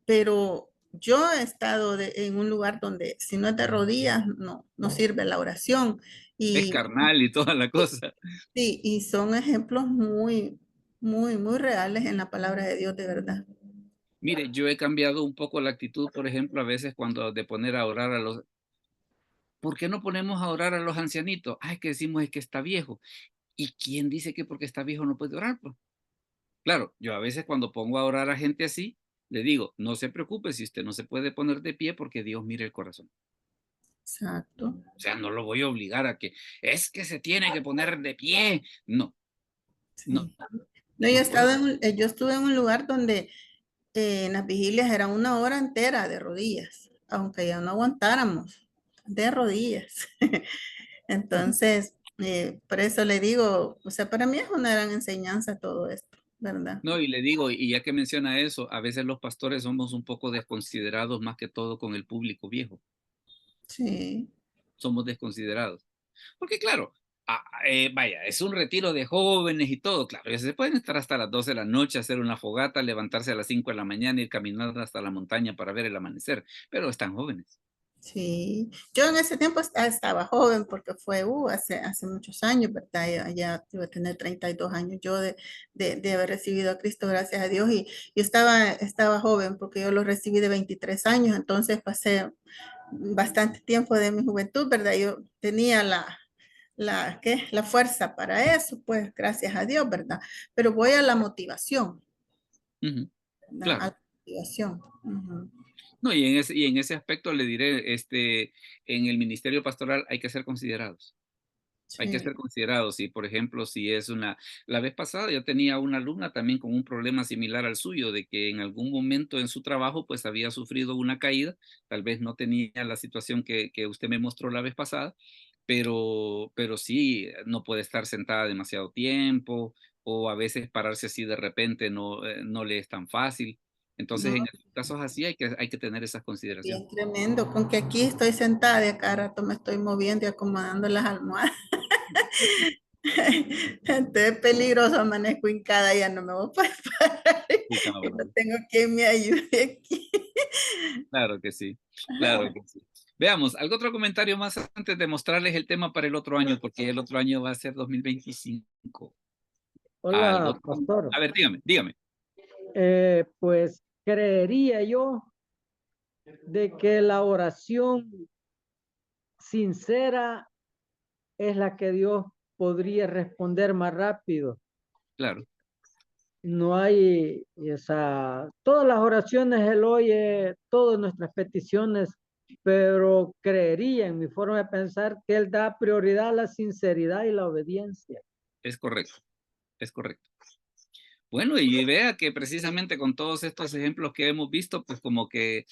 pero yo he estado en un lugar donde si no es de rodillas, no sirve la oración. Es Y carnal y toda la cosa. sí, y son ejemplos muy reales en la palabra de Dios, de verdad. Mire, yo he cambiado un poco la actitud, por ejemplo, a veces cuando de poner a orar ¿por qué no ponemos a orar a los ancianitos? Ay, que decimos es que está viejo. ¿Y quién dice que porque está viejo no puede orar? Pues? Claro, yo a veces cuando pongo a orar a gente así, le digo, no se preocupe si usted no se puede poner de pie porque Dios mira el corazón. Exacto. O sea, no lo voy a obligar a que es que se tiene que poner de pie. No, no, Sí. No, yo, he no puedo. estado yo estuve en un lugar donde en las vigilias era una hora entera de rodillas, aunque ya no aguantáramos, de rodillas. Entonces, por eso le digo, o sea, para mí es una gran enseñanza todo esto, ¿verdad? No, y le digo, y ya que menciona eso, a veces los pastores somos un poco desconsiderados más que todo con el público viejo. Sí, Somos desconsiderados. Porque claro, vaya, es un retiro de jóvenes y todo, claro, ya se pueden estar hasta las 12 de la noche, hacer una fogata, levantarse a las 5 de la mañana, ir caminando hasta la montaña para ver el amanecer, pero están jóvenes. sí. Yo en ese tiempo estaba joven porque fue hace muchos años, ¿verdad? Ya iba a tener 32 años yo de haber recibido a Cristo, gracias a Dios, y yo estaba joven porque yo lo recibí de 23 años, entonces pasé bastante tiempo de mi juventud, ¿verdad? Yo tenía la fuerza para eso, pues gracias a Dios, ¿verdad? Pero voy a la motivación. Ujú. ¿verdad? Claro. A la motivación. Ujú. No, y en ese aspecto le diré, en el ministerio pastoral hay que ser considerados. Hay que Sí. ser considerados. Si, por ejemplo, si es la vez pasada yo tenía una alumna también con un problema similar al suyo, de que en algún momento en su trabajo, pues había sufrido una caída, tal vez no tenía la situación que usted me mostró la vez pasada, pero sí, no puede estar sentada demasiado tiempo, o a veces pararse así de repente no le es tan fácil. Entonces, No, en esos casos así hay que tener esas consideraciones. bien tremendo. Con que aquí estoy sentada y a cada rato me estoy moviendo y acomodando las almohadas. Entonces es peligroso, amanezco hincada, ya no me voy a poder parar. Sí, Y no cabal. tengo quien me ayude aquí. Claro que sí, claro que sí. Veamos, ¿algún otro comentario más antes de mostrarles el tema para el otro año? Porque el otro año va a ser 2025. ¿Algo Hola, otro? pastor. A ver, dígame. Pues creería yo de que la oración sincera es la que Dios podría responder más rápido. Claro, No hay todas las oraciones Él oye, todas nuestras peticiones, pero creería en mi forma de pensar que Él da prioridad a la sinceridad y la obediencia. es correcto, es correcto. Bueno, y vea que precisamente con todos estos ejemplos que hemos visto, pues como que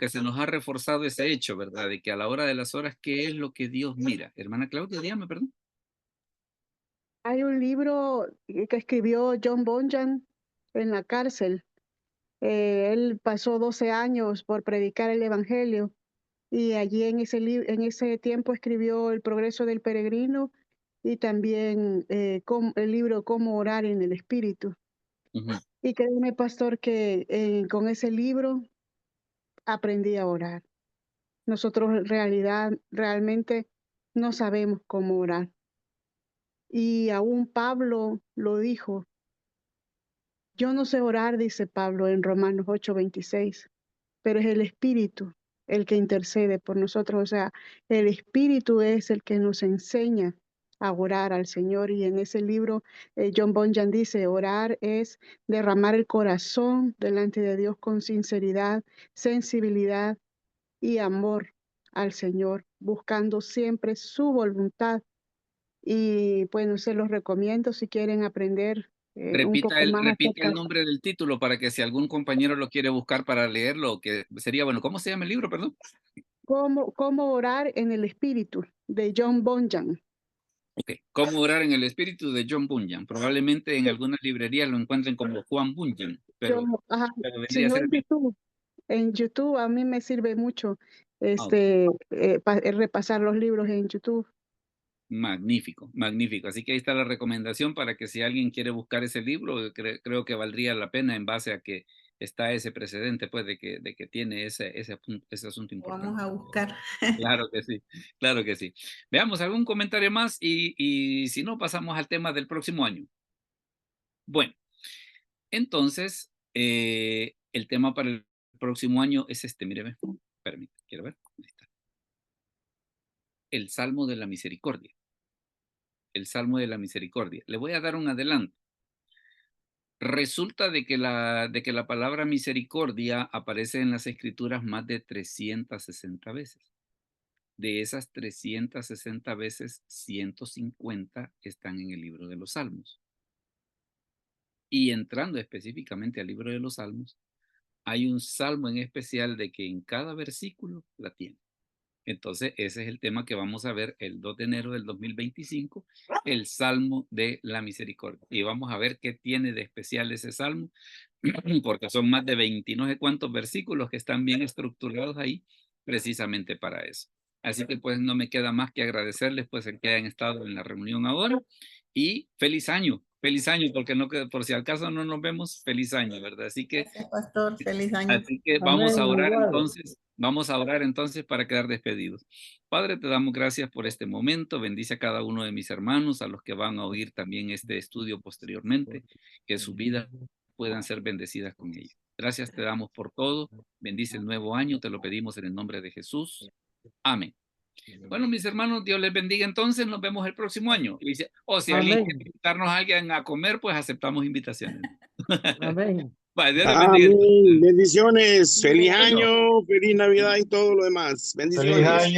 se nos ha reforzado ese hecho, ¿verdad? De que a la hora de las horas, ¿qué es lo que Dios mira? Hermana Claudia, dígame, perdón. Hay un libro que escribió John Bunyan en la cárcel. Él pasó 12 años por predicar el evangelio y allí en ese tiempo escribió El progreso del peregrino y también el libro Cómo orar en el espíritu. Ujú. Y créeme, pastor, que con ese libro aprendí a orar. Nosotros en realidad realmente no sabemos cómo orar. Y aún Pablo lo dijo. Yo no sé orar, dice Pablo en Romanos 8:26, pero es el Espíritu el que intercede por nosotros. O sea, el Espíritu es el que nos enseña a orar al Señor. Y en ese libro, John Bunyan dice, orar es derramar el corazón delante de Dios con sinceridad, sensibilidad y amor al Señor, buscando siempre su voluntad. Y bueno, se los recomiendo si quieren aprender un poco más Repita acerca el nombre del título para que si algún compañero lo quiere buscar para leerlo, que sería bueno. ¿Cómo se llama el libro, perdón? cómo orar en el espíritu de John Bunyan. Ok. ¿Cómo orar en el espíritu de John Bunyan? Probablemente en algunas librerías lo encuentren como Juan Bunyan, Ajá, pero si vendría a no ser el mismo. en YouTube a mí me sirve mucho Ah, ok. repasar los libros en YouTube. Magnífico, magnífico. Así que ahí está la recomendación para que si alguien quiere buscar ese libro, creo que valdría la pena en base a que está ese precedente, pues, de que tiene ese asunto Vamos importante. a buscar. Claro que sí, claro que sí. Veamos algún comentario más y si no, pasamos al tema del próximo año. Bueno, entonces, el tema para el próximo año es este, míreme, permítame, quiero ver. Ahí está. El Salmo de la Misericordia. El Salmo de la Misericordia. Le voy a dar un adelanto. Resulta de que la palabra misericordia aparece en las Escrituras más de 360 veces. De esas 360 veces, 150 están en el libro de los Salmos. Y entrando específicamente al libro de los Salmos, hay un salmo en especial de que en cada versículo la tiene. Entonces, ese es el tema que vamos a ver el 2 de enero del 2025, el Salmo de la Misericordia. Y vamos a ver qué tiene de especial ese salmo, porque son más de 20 no sé cuántos versículos que están bien estructurados ahí, precisamente para eso. Así que pues no me queda más que agradecerles pues el que hayan estado en la reunión ahora y feliz año, porque no, por si al caso no nos vemos, feliz año, ¿verdad? Gracias, pastor. Feliz año. Así que Amén, igual. vamos a orar entonces para quedar despedidos. Padre, te damos gracias por este momento, bendice a cada uno de mis hermanos, a los que van a oír también este estudio posteriormente, que sus vidas puedan ser bendecidas con ello. Gracias te damos por todo, bendice el nuevo año, te lo pedimos en el nombre de Jesús. Amén. Bueno, mis hermanos, Dios les bendiga entonces, nos vemos el próximo año. O si alguien quiere Amén. invitarnos a alguien a comer, pues aceptamos invitaciones. Amén. Va, Dios les bendiga. Amén. Bendiciones. Feliz Bueno. año, feliz Navidad y todo lo demás. Feliz Bendiciones. año.